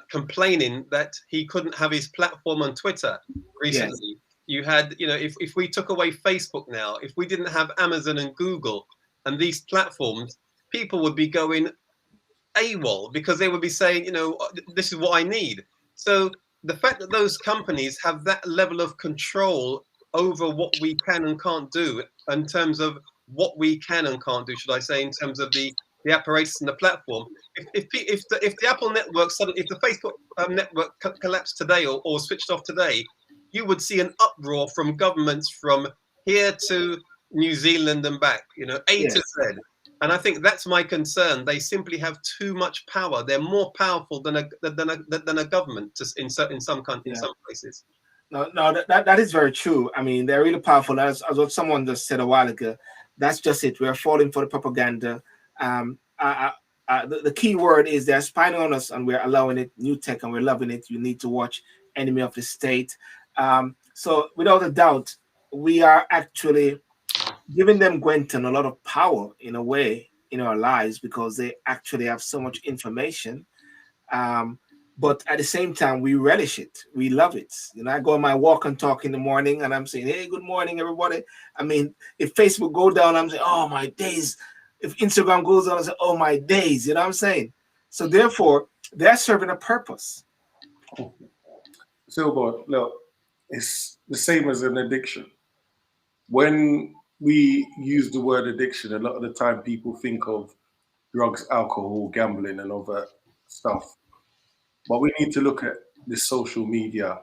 [SPEAKER 2] complaining that he couldn't have his platform on Twitter recently. Yes. You had, if we took away Facebook now, if we didn't have Amazon and Google and these platforms, people would be going AWOL because they would be saying, this is what I need. So the fact that those companies have that level of control over what we can and can't do in terms of what we can and can't do, should I say, in terms of the apparatus and the platform. If the Apple network suddenly, if the Facebook network collapsed today or switched off today, you would see an uproar from governments from here to New Zealand and back, A to Z. And I think that's my concern. They simply have too much power. They're more powerful than a government in some countries, in some places.
[SPEAKER 1] No, that is very true. I mean, they're really powerful. As what someone just said a while ago, that's just it. We're falling for the propaganda. The key word is they're spying on us, and we're allowing it. New tech, and we're loving it. You need to watch Enemy of the State. So, without a doubt, we are actually giving them, Gwenton, a lot of power in a way in our lives because they actually have so much information. But at the same time, we relish it. We love it. I go on my walk and talk in the morning, and I'm saying, "Hey, good morning, everybody." I mean, if Facebook go down, I'm saying, "Oh my days." If Instagram goes down, I say, "Oh my days." You know what I'm saying? So therefore, they're serving a purpose.
[SPEAKER 3] Sylbourne, look, it's the same as an addiction. When we use the word addiction, a lot of the time people think of drugs, alcohol, gambling, and other stuff. But we need to look at the social media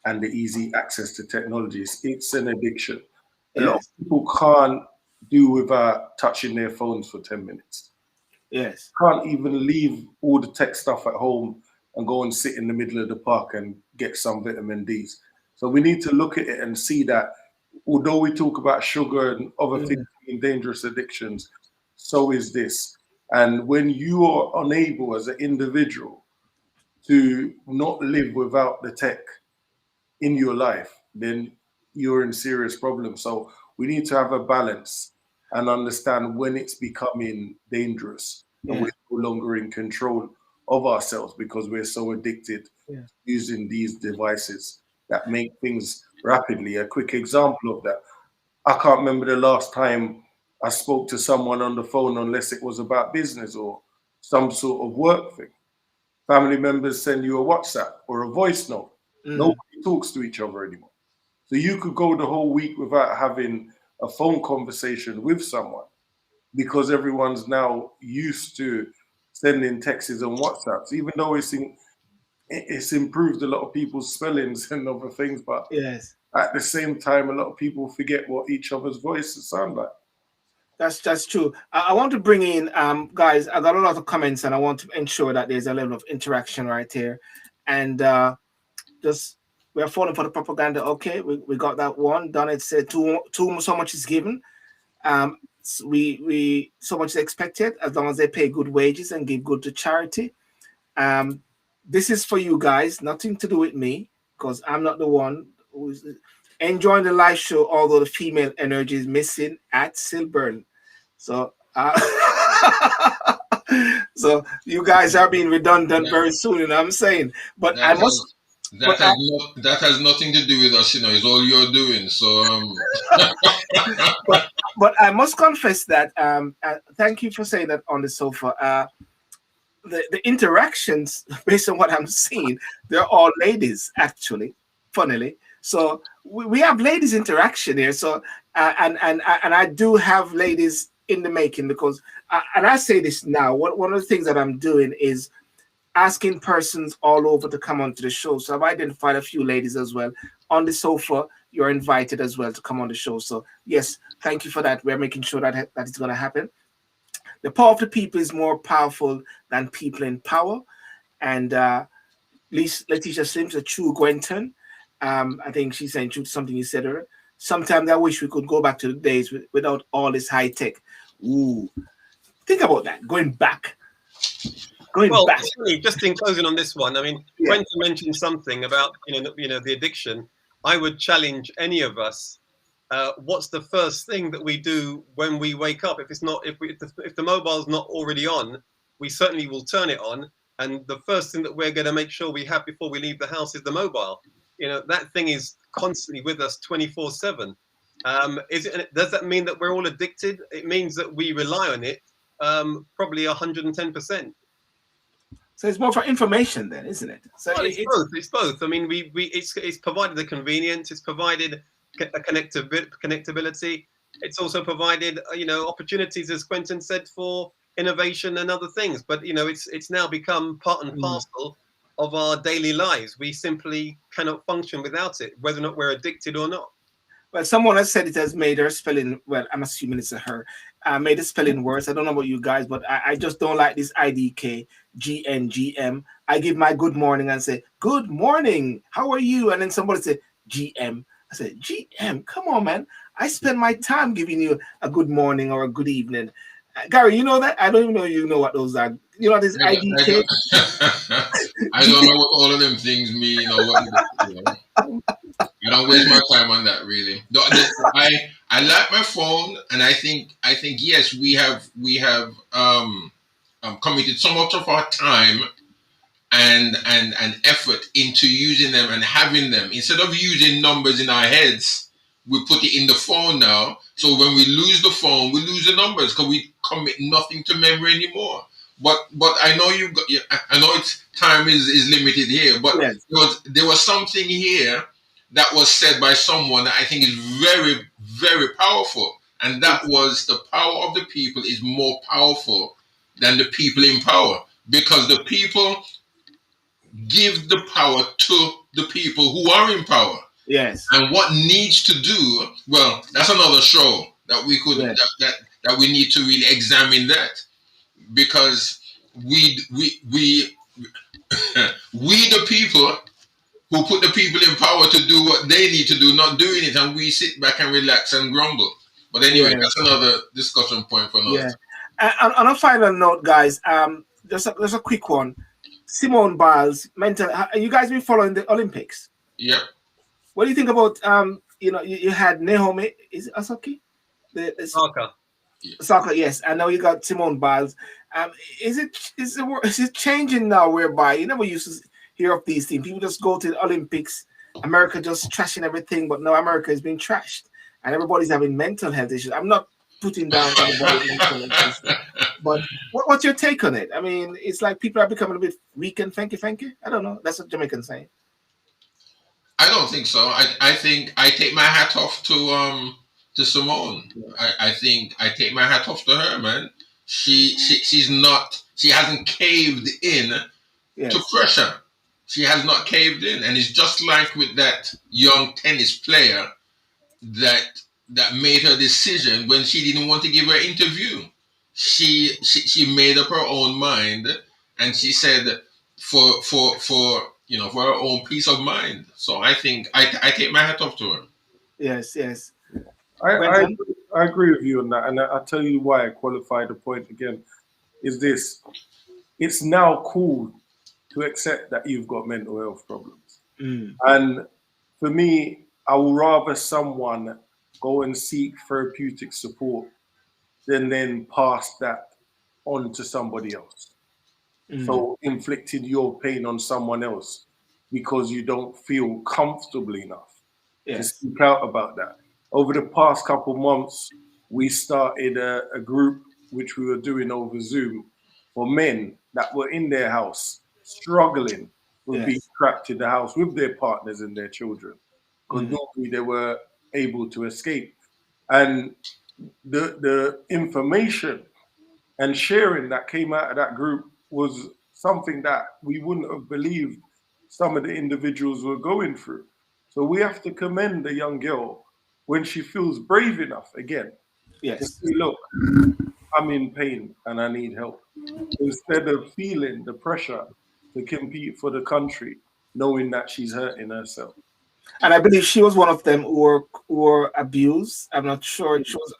[SPEAKER 3] and the easy access to technologies. It's an addiction. A lot of people can't do without touching their phones for 10 minutes.
[SPEAKER 1] Yes.
[SPEAKER 3] Can't even leave all the tech stuff at home and go and sit in the middle of the park and get some vitamin Ds. So we need to look at it and see that although we talk about sugar and other things being dangerous addictions, so is this. And when you are unable as an individual to not live without the tech in your life, then you're in serious problems. So we need to have a balance and understand when it's becoming dangerous and we're no longer in control of ourselves because we're so addicted to using these devices that make things rapidly. A quick example of that, I can't remember the last time I spoke to someone on the phone unless it was about business or some sort of work thing. Family members send you a WhatsApp or a voice note. Nobody talks to each other anymore. So you could go the whole week without having a phone conversation with someone because everyone's now used to sending texts and WhatsApps, even though it's improved a lot of people's spellings and other things. But at the same time, a lot of people forget what each other's voices sound like.
[SPEAKER 1] That's true. I want to bring in, guys, I got a lot of comments and I want to ensure that there's a level of interaction right here. And we're falling for the propaganda. Okay, we got that one done. It said so much is given. We so much is expected as long as they pay good wages and give good to charity. This is for you guys, nothing to do with me, because I'm not the one who's enjoying the live show, although the female energy is missing at Sylbourne. So so you guys are being redundant very soon, you know what I'm saying? But that
[SPEAKER 4] has nothing to do with us, it's all you're doing. So
[SPEAKER 1] but I must confess that thank you for saying that on the sofa. The interactions, based on what I'm seeing, they're all ladies, actually, funnily. So we have ladies interaction here. So and I do have ladies in the making because and I say this now. One of the things that I'm doing is asking persons all over to come onto the show. So I've identified a few ladies as well on the sofa. You're invited as well to come on the show. So yes, thank you for that. We're making sure that it's going to happen. The power of the people is more powerful than people in power. And Letitia Sims, a true Gwenton. I think she's saying true to something you said earlier. Sometimes I wish we could go back to the days without all this high tech. Ooh, think about that. Going back.
[SPEAKER 2] Just in closing on this one, I mean, Gwenton mentioned something about the addiction. I would challenge any of us. What's the first thing that we do when we wake up? If the mobile's not already on, we certainly will turn it on. And the first thing that we're going to make sure we have before we leave the house is the mobile. You know, that thing is constantly with us 24/7. Does that mean that we're all addicted? It means that we rely on it probably 110%.
[SPEAKER 1] So it's more for information then, isn't it? So
[SPEAKER 2] well, it's both. It's both. I mean, it's provided the convenience. It's provided a connectability. It's also provided, opportunities, as Gwenton said, for innovation and other things. But it's now become part and parcel of our daily lives. We simply cannot function without it, whether or not we're addicted or not.
[SPEAKER 1] Well, someone has said it has made her spelling, well, I'm assuming it's a her, made the spelling worse. I don't know about you guys, but I just don't like this IDK, GNGM. I give my good morning and say, good morning, how are you? And then somebody say, GM. I said, GM, come on, man. I spend my time giving you a good morning or a good evening. Garry, you know that? I don't even know you know what those are. You know this IDK?
[SPEAKER 4] I don't know what all of them things mean or what. I don't waste my time on that, really. I like my phone, and I think yes, we have committed so much of our time and effort into using them and having them. Instead of using numbers in our heads, we put it in the phone now. So when we lose the phone, we lose the numbers because we commit nothing to memory anymore. But I know I know time is limited here, but yes, there was something here that was said by someone that I think is very, very powerful. And that was the power of the people is more powerful than the people in power, because the people give the power to the people who are in power.
[SPEAKER 1] Yes.
[SPEAKER 4] And what needs to do, well, that's another show that we could, yes, that we need to really examine that, because we the people who put the people in power to do what they need to do, not doing it, and we sit back and relax and grumble. But anyway, yeah, that's another discussion point for another time.
[SPEAKER 1] On a final note, guys, just a quick one. Simone Biles, you guys been following the Olympics?
[SPEAKER 4] Yep.
[SPEAKER 1] What do you think about you had Naomi, is it Osaka? Soccer, yes. And now you got Simone Biles. Is it changing now, whereby you never used to hear of these things? People just go to the Olympics, America just trashing everything, but now America is being trashed and everybody's having mental health issues. I'm not putting down anybody, but what's your take on it? I mean, it's like people are becoming a bit weak and fanky. I don't know. That's what Jamaicans saying.
[SPEAKER 4] I don't think so. I think I take my hat off to Simone. I think I take my hat off to her, man. She hasn't caved in to pressure. She has not caved in, and it's just like with that young tennis player that made her decision when she didn't want to give her interview. She made up her own mind, and she said for her own peace of mind. So I think I take my hat off to her.
[SPEAKER 1] Yes.
[SPEAKER 3] I agree with you on that, and I'll tell you why I qualify the point again. Is this? It's now cool to accept that you've got mental health problems. And for me, I will rather someone go and seek therapeutic support than then pass that on to somebody else. So inflicting your pain on someone else because you don't feel comfortable enough to speak out about that. Over the past couple months, we started a group which we were doing over Zoom for men that were in their house struggling with being trapped in the house with their partners and their children, because normally they were able to escape. And the information and sharing that came out of that group was something that we wouldn't have believed some of the individuals were going through. So we have to commend the young girl when she feels brave enough again to say, look, I'm in pain and I need help, instead of feeling the pressure to compete for the country, knowing that she's hurting herself.
[SPEAKER 1] And I believe she was one of them who were abused. I'm not sure. She was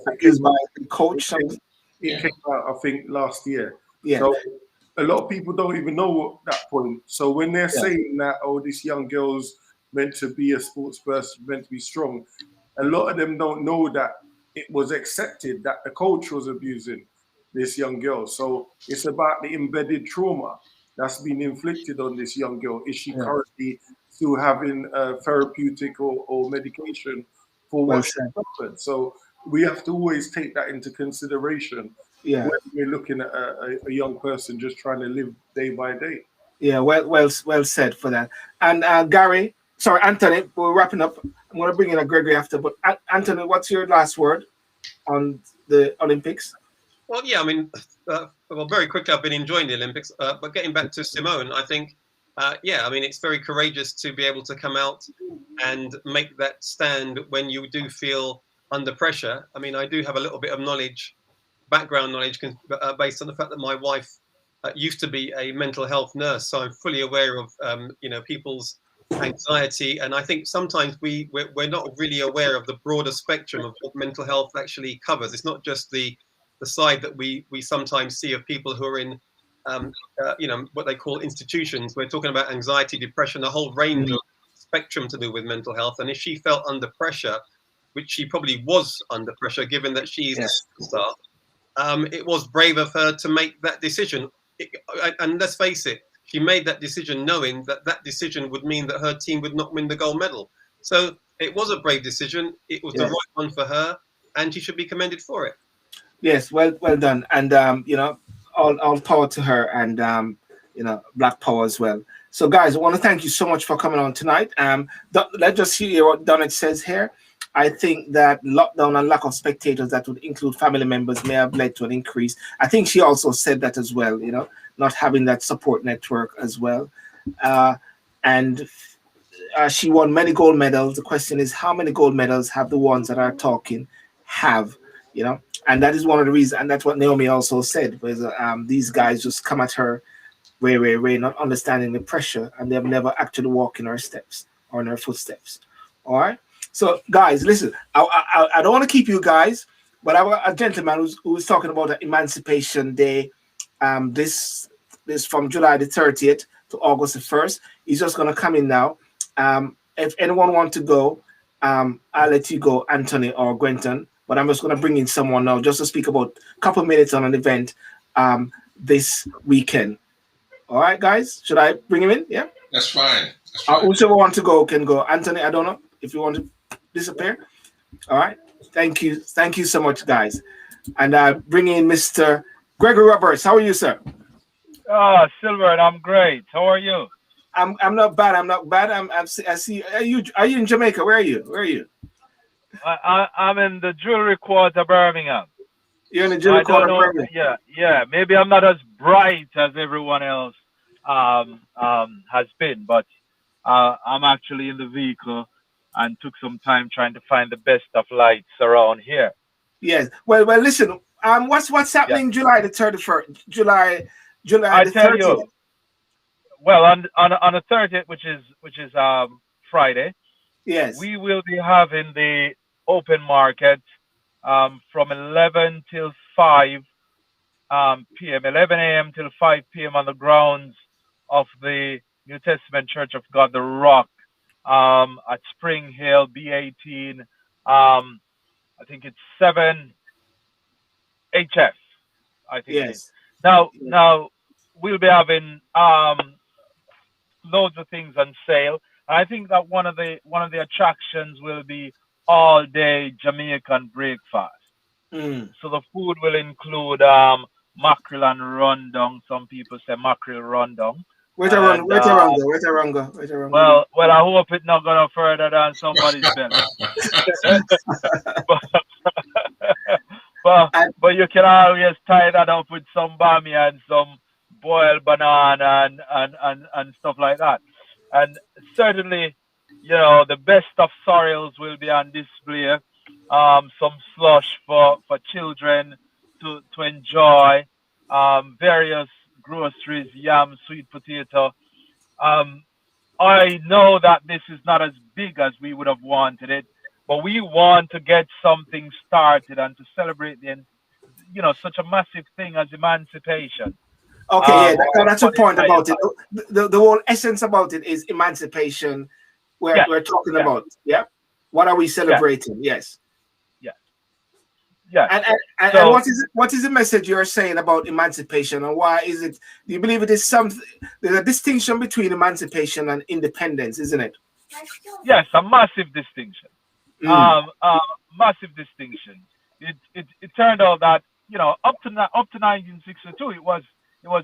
[SPEAKER 1] abused by the coach.
[SPEAKER 3] It came out, I think, last year. So a lot of people don't even know that point. So when they're saying that, oh, this young girl's meant to be a sports person, meant to be strong, a lot of them don't know that it was accepted that the coach was abusing this young girl. So it's about the embedded trauma that's been inflicted on this young girl? Is she currently still having therapeutic or medication for what she suffered? So we have to always take that into consideration when we're looking at a young person just trying to live day by day.
[SPEAKER 1] Yeah, well said for that. And Garry, sorry, Anthony, we're wrapping up. I'm going to bring in a Gregory after, but Anthony, what's your last word on the Olympics?
[SPEAKER 2] Well, yeah, I mean, well, very quickly, I've been enjoying the Olympics, but getting back to Simone, I think, yeah, I mean, it's very courageous to be able to come out and make that stand when you do feel under pressure. I mean, I do have a little bit of knowledge, background knowledge, based on the fact that my wife used to be a mental health nurse, so I'm fully aware of, you know, people's anxiety, and I think sometimes we're not really aware of the broader spectrum of what mental health actually covers. It's not just the side that we sometimes see of people who are in, you know, what they call institutions. We're talking about anxiety, depression, a whole range of spectrum to do with mental health. And if she felt under pressure, which she probably was under pressure, given that she's a superstar, it was brave of her to make that decision. And let's face it, she made that decision knowing that that decision would mean that her team would not win the gold medal. So it was a brave decision. It was the right one for her, and she should be commended for it. Yes, well done. And, you know, all power to her, and, you know, Black Power as well. So, guys, I want to thank you so much for coming on tonight. Let's just hear what Donnet says here. I think that lockdown and lack of spectators that would include family members may have led to an increase. I think she also said that as well, you know, not having that support network as well. And she won many gold medals. The question is, how many gold medals have the ones that are talking have, you know? And that is one of the reasons, and that's what Naomi also said, was these guys just come at her way, not understanding the pressure, and they've never actually walked in her steps or in her footsteps. All right? So, guys, listen, I don't want to keep you guys, but I have a gentleman who's talking about the Emancipation Day, this from July the 30th to August the 1st. He's just going to come in now. If anyone wants to go, I'll let you go, Anthony or Gwenton, but I'm just going to bring in someone now just to speak about a couple minutes on an event this weekend. All right, guys, should I bring him in? Yeah?
[SPEAKER 4] That's fine. That's fine.
[SPEAKER 1] Whichever want to go can go. Anthony, I don't know if you want to disappear. All right. Thank you so much, guys. And bring in Mr. Gregory Roberts. How are you, sir?
[SPEAKER 9] Sylbourne, I'm great. How are you?
[SPEAKER 1] I'm not bad. I see. Are you in Jamaica? Where are you?
[SPEAKER 9] I'm in the Jewelry Quarter, Birmingham.
[SPEAKER 1] You're in the Jewelry Quarter, Birmingham.
[SPEAKER 9] Yeah. Maybe I'm not as bright as everyone else has been, but I'm actually in the vehicle and took some time trying to find the best of lights around here.
[SPEAKER 1] Yes. Well. Listen. What's happening July the 31st? July
[SPEAKER 9] I
[SPEAKER 1] the
[SPEAKER 9] tell
[SPEAKER 1] 30th.
[SPEAKER 9] you. Well, on the 30th, which is Friday.
[SPEAKER 1] Yes.
[SPEAKER 9] We will be having the open market from 11 till 5 p.m. 11 a.m. till 5 p.m. on the grounds of the New Testament Church of God, the Rock, at Spring Hill, B18. I think it's 7 HF. I think.
[SPEAKER 1] Yes.
[SPEAKER 9] Now we'll be having loads of things on sale. I think that one of the attractions will be all day Jamaican breakfast. So the food will include mackerel and rundown. Some people say mackerel rundown.
[SPEAKER 1] Where to run go?
[SPEAKER 9] Well, I hope it's not gonna further than somebody's belly. but you can always tie that up with some bami and some boiled banana and stuff like that. And certainly, you know, the best of cereals will be on display. Some slush for children to enjoy. Various groceries, yam, sweet potato. I know that this is not as big as we would have wanted it, but we want to get something started and to celebrate such a massive thing as emancipation.
[SPEAKER 1] Okay, that's the point about it. The whole essence about it is emancipation. We're talking about, yeah. What are we celebrating? Yes.
[SPEAKER 9] Yes.
[SPEAKER 1] And what is the message you're saying about emancipation, and why is it? Do you believe it is something? There's a distinction between emancipation and independence, isn't it?
[SPEAKER 9] Yes, a massive distinction. Massive distinction. It turned out that, you know, up to 1962, it was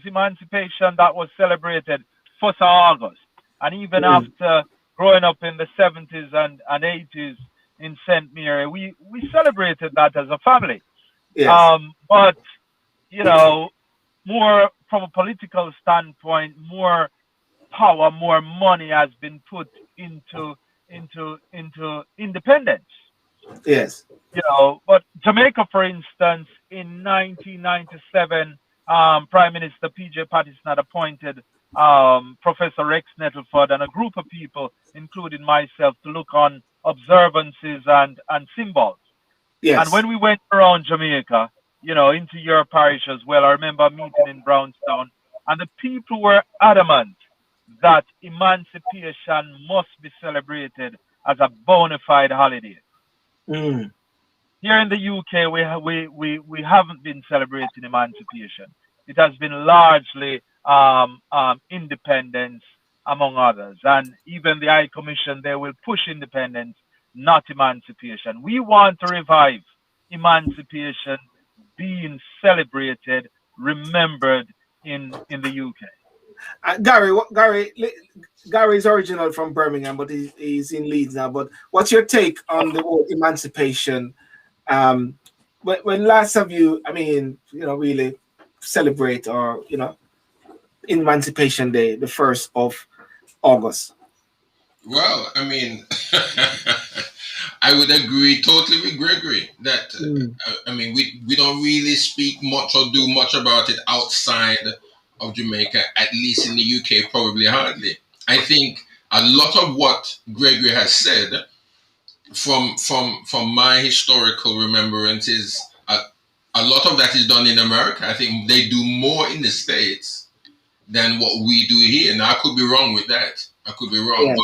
[SPEAKER 9] emancipation that was celebrated 1st of August, and even after growing up in the 70s and 80s in St. Mary, we celebrated that as a family.
[SPEAKER 1] Yes.
[SPEAKER 9] But, you know, more from a political standpoint, more power, more money has been put into independence.
[SPEAKER 1] Yes.
[SPEAKER 9] You know, but Jamaica, for instance, in 1997, Prime Minister P.J. Patterson had appointed Professor Rex Nettleford and a group of people, including myself, to look on observances and symbols.
[SPEAKER 1] Yes.
[SPEAKER 9] And when we went around Jamaica, you know, into your parish as well, I remember a meeting in Brownstown, and the people were adamant that emancipation must be celebrated as a bona fide holiday. Here in the UK, we haven't been celebrating emancipation. It has been largely independence, among others. And even the High Commission, they will push independence, not emancipation. We want to revive emancipation being celebrated, remembered in the UK.
[SPEAKER 1] Garry is original from Birmingham, but he's in Leeds now. But what's your take on the word emancipation? When last have you, I mean, you know, really celebrate, or, you know, Emancipation Day, the 1st of August?
[SPEAKER 4] Well, I mean, I would agree totally with Gregory that, I mean, we don't really speak much or do much about it outside of Jamaica, at least in the UK, probably hardly. I think a lot of what Gregory has said, from my historical remembrance, is a lot of that is done in America. I think they do more in the States than what we do here. Now, I could be wrong with that. I could be wrong,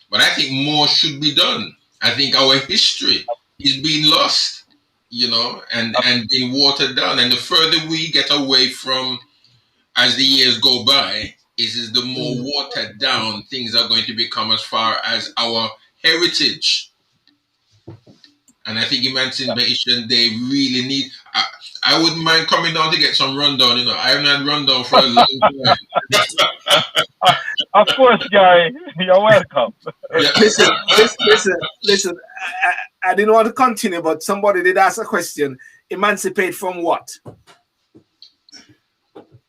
[SPEAKER 4] but I think more should be done. I think our history is being lost, you know, and being watered down. And the further we get away from, as the years go by, is the more watered down things are going to become as far as our heritage. And I think Emancipation Day really need. I wouldn't mind coming down to get some rundown. You know, I haven't had rundown for a long time.
[SPEAKER 9] Of course, Garry, you're welcome.
[SPEAKER 1] Yeah. Listen. I didn't want to continue, but somebody did ask a question. Emancipate from what?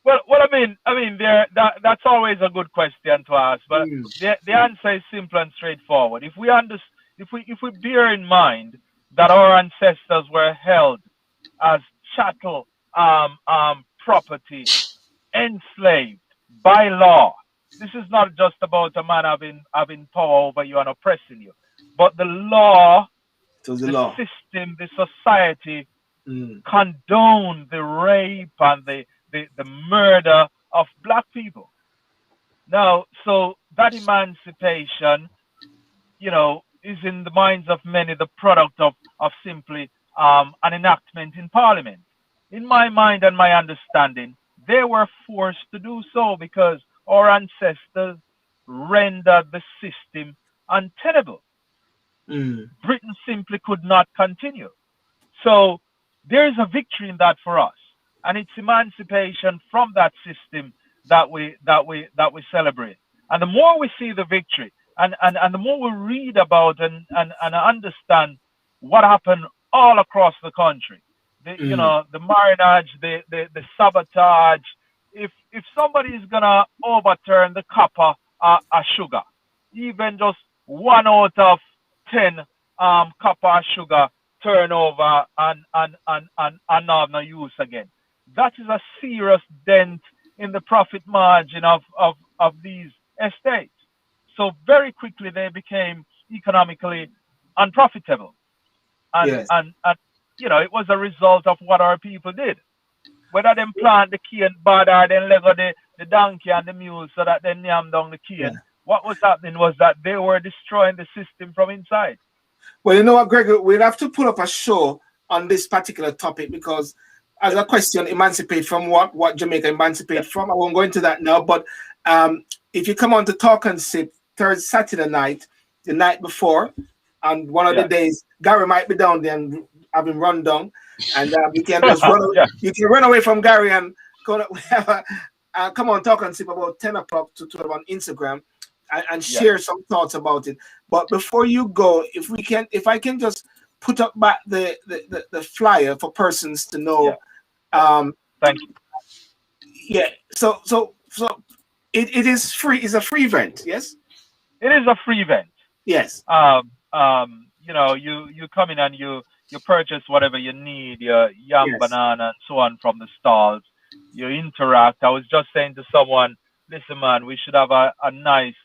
[SPEAKER 9] Well, I mean, that's always a good question to ask, but the answer is simple and straightforward. If we bear in mind that our ancestors were held as chattel property, enslaved by law. This is not just about a man having power over you and oppressing you, but the law, the system, the society condoned the rape and the murder of black people. Now, so that emancipation, you know, is in the minds of many the product of simply an enactment in Parliament. In my mind and my understanding, they were forced to do so because our ancestors rendered the system untenable. Britain simply could not continue. So there is a victory in that for us, and it's emancipation from that system that we celebrate. And the more we see the victory, and the more we read about and understand what happened all across the country, you know, the marinage, the sabotage. If somebody is gonna overturn the copper sugar, even just 1 out of 10 copper sugar turnover and have no use again, that is a serious dent in the profit margin of these estates. So very quickly they became economically unprofitable, and you know, it was a result of what our people did. Whether them plant the cane bad or then lego the donkey and the mule so that they yam down the cane. What was happening was that they were destroying the system from inside.
[SPEAKER 1] Well, you know what, Gregory, we'll have to pull up a show on this particular topic because as a question, emancipate from what Jamaica emancipate from. I won't go into that now, but if you come on to Talk and Sip Saturday night, the night before, and one of the days, Garry might be down there and having run down, and you can just you can run away from Garry and go. Come on, Talk and Sip about 10 o'clock to 12 on Instagram, and share some thoughts about it. But before you go, if I can just put up back the flyer for persons to know.
[SPEAKER 9] Thank you.
[SPEAKER 1] Yeah. So it is free. It's a free event. Yes.
[SPEAKER 9] It is a free event.
[SPEAKER 1] Yes.
[SPEAKER 9] You know, you come in and you purchase whatever you need, your yam, banana, and so on from the stalls. You interact. I was just saying to someone, listen, man, we should have a nice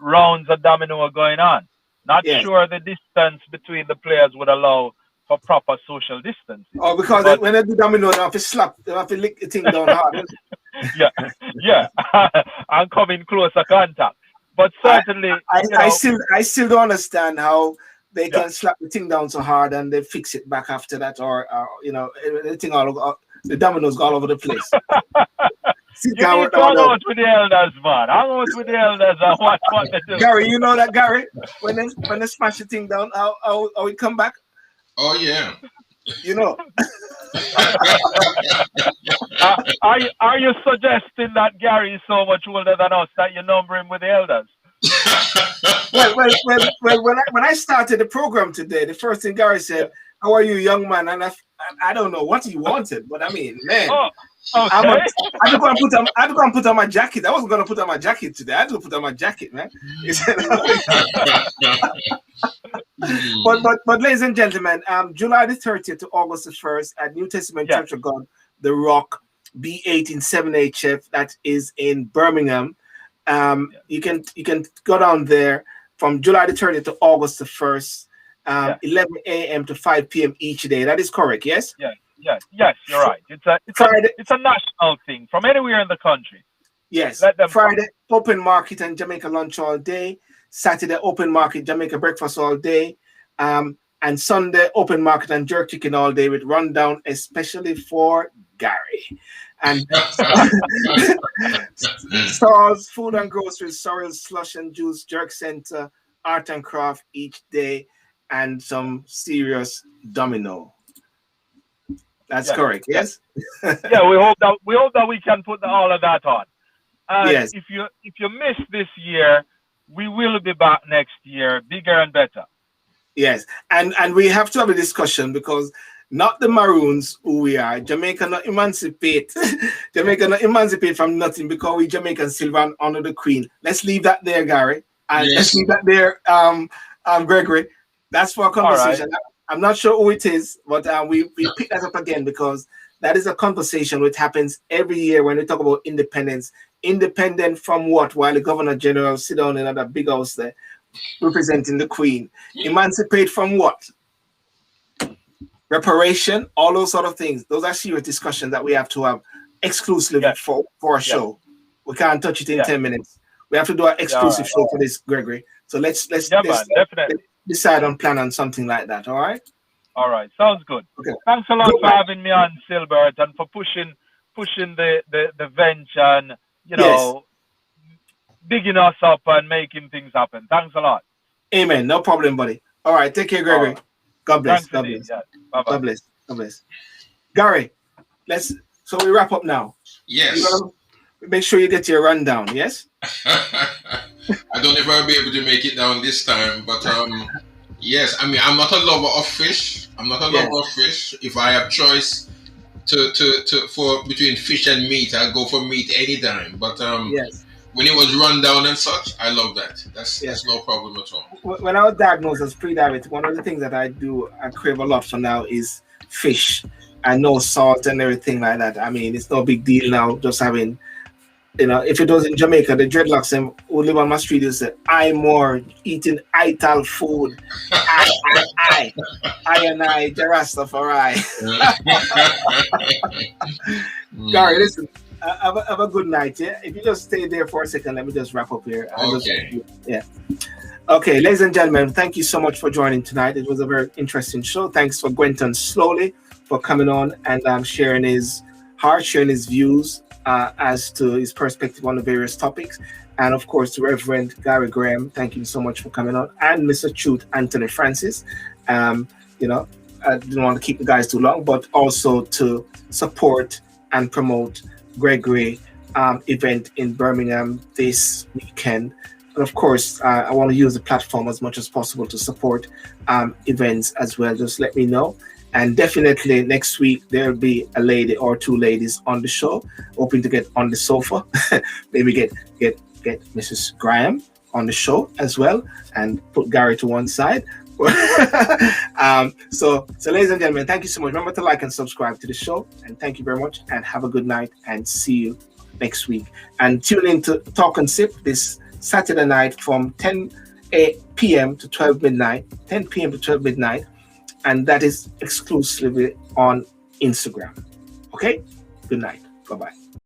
[SPEAKER 9] rounds of domino going on. Not sure the distance between the players would allow for proper social distancing.
[SPEAKER 1] Oh, because when they do domino, they have to slap, they have to lick the thing down hard.
[SPEAKER 9] And come in closer contact. But certainly,
[SPEAKER 1] I still don't understand how they can slap the thing down so hard and they fix it back after that, or the thing the dominoes go all over the place.
[SPEAKER 9] You need to hang out with the elders, man. Hang out with the elders and watch what they do.
[SPEAKER 1] Garry, you know that, Garry? When they smash the thing down, how it come back?
[SPEAKER 4] Oh, yeah.
[SPEAKER 1] You know.
[SPEAKER 9] Are you suggesting that Garry is so much older than us that you number him with the elders?
[SPEAKER 1] well, when I started the program today, the first thing Garry said, "How are you, young man?" And I don't know what he wanted, but I mean, man.
[SPEAKER 9] Okay.
[SPEAKER 1] I'm going to put on my jacket. I wasn't going to put on my jacket today. I had to put on my jacket, man. But ladies and gentlemen, July the 30th to August the 1st at New Testament Church of God, The Rock, B187HF. That is in Birmingham. You can go down there from July the 30th to August the 1st, 11 a.m. to 5 p.m. each day. That is correct, yes?
[SPEAKER 9] Yes, you're right. It's a national thing from anywhere in the country.
[SPEAKER 1] Yes. Friday, open market and Jamaica lunch all day. Saturday, open market, Jamaica breakfast all day. And Sunday, open market and jerk chicken all day with rundown, especially for Garry. And stores, food and groceries, sorrels, slush and juice, jerk center, art and craft each day, and some serious domino. That's correct. Yes.
[SPEAKER 9] We hope that we can put all of that on.
[SPEAKER 1] Yes.
[SPEAKER 9] If you miss this year, we will be back next year, bigger and better.
[SPEAKER 1] Yes, and we have to have a discussion because not the Maroons who we are. Jamaica not emancipate. Jamaica not emancipate from nothing because we Jamaicans still honor the Queen. Let's leave that there, Garry, and let's leave that there, Gregory. That's for a conversation. Right. I'm not sure who it is, but we pick that up again because that is a conversation which happens every year when we talk about independence. Independent from what? While the Governor General sit down in that big house there representing the Queen. Emancipate from what? Reparation, all those sort of things. Those are serious discussions that we have to have exclusively for a show. We can't touch it in 10 minutes. We have to do an exclusive show for this, Gregory. So let's decide on plan on something like that. All right.
[SPEAKER 9] All right. Sounds good. Okay. Thanks a lot for having me on, Sylbourne, and for pushing the venture and bigging us up and making things happen. Thanks a lot.
[SPEAKER 1] Amen. No problem, buddy. All right. Take care, Gregory. Right. God bless.
[SPEAKER 9] Thanks God bless. Yeah. Bye-bye.
[SPEAKER 1] God bless. God bless. Garry, so we wrap up now.
[SPEAKER 4] Yes.
[SPEAKER 1] Make sure you get your rundown, yes?
[SPEAKER 4] I don't know if I'll be able to make it down this time, but yes, I mean, I'm not a lover of fish. If I have choice for between fish and meat, I'll go for meat anytime. But when it was run down and such, I love that. That's no problem at all.
[SPEAKER 1] When I was diagnosed as pre-diabetic, one of the things that I crave a lot for now is fish and no salt and everything like that. I mean, it's no big deal now just having, if it was in Jamaica, the dreadlocks who live on my street, you say, I more eating ital food. I, Jarastafari. Garry, listen, have a good night, yeah? If you just stay there for a second, let me just wrap up here.
[SPEAKER 4] Okay.
[SPEAKER 1] Okay, ladies and gentlemen, thank you so much for joining tonight. It was a very interesting show. Thanks for Gwenton Slowly for coming on and sharing his heart, sharing his views as to his perspective on the various topics. And of course, to Reverend Garry Graham, thank you so much for coming on. And Mr. Truth Anthony Francis. You know, I didn't want to keep the guys too long, but also to support and promote Gregory event in Birmingham this weekend. And of course, I want to use the platform as much as possible to support events as well. Just let me know. And definitely next week, there'll be a lady or two ladies on the show, hoping to get on the sofa. Maybe get Mrs. Graham on the show as well and put Garry to one side. So ladies and gentlemen, thank you so much. Remember to like and subscribe to the show. And thank you very much. And have a good night and see you next week. And tune in to Talk and Sip this Saturday night from 10 p.m. to 12 midnight, 10 p.m. to 12 midnight, and that is exclusively on Instagram. Okay? Good night. Bye-bye.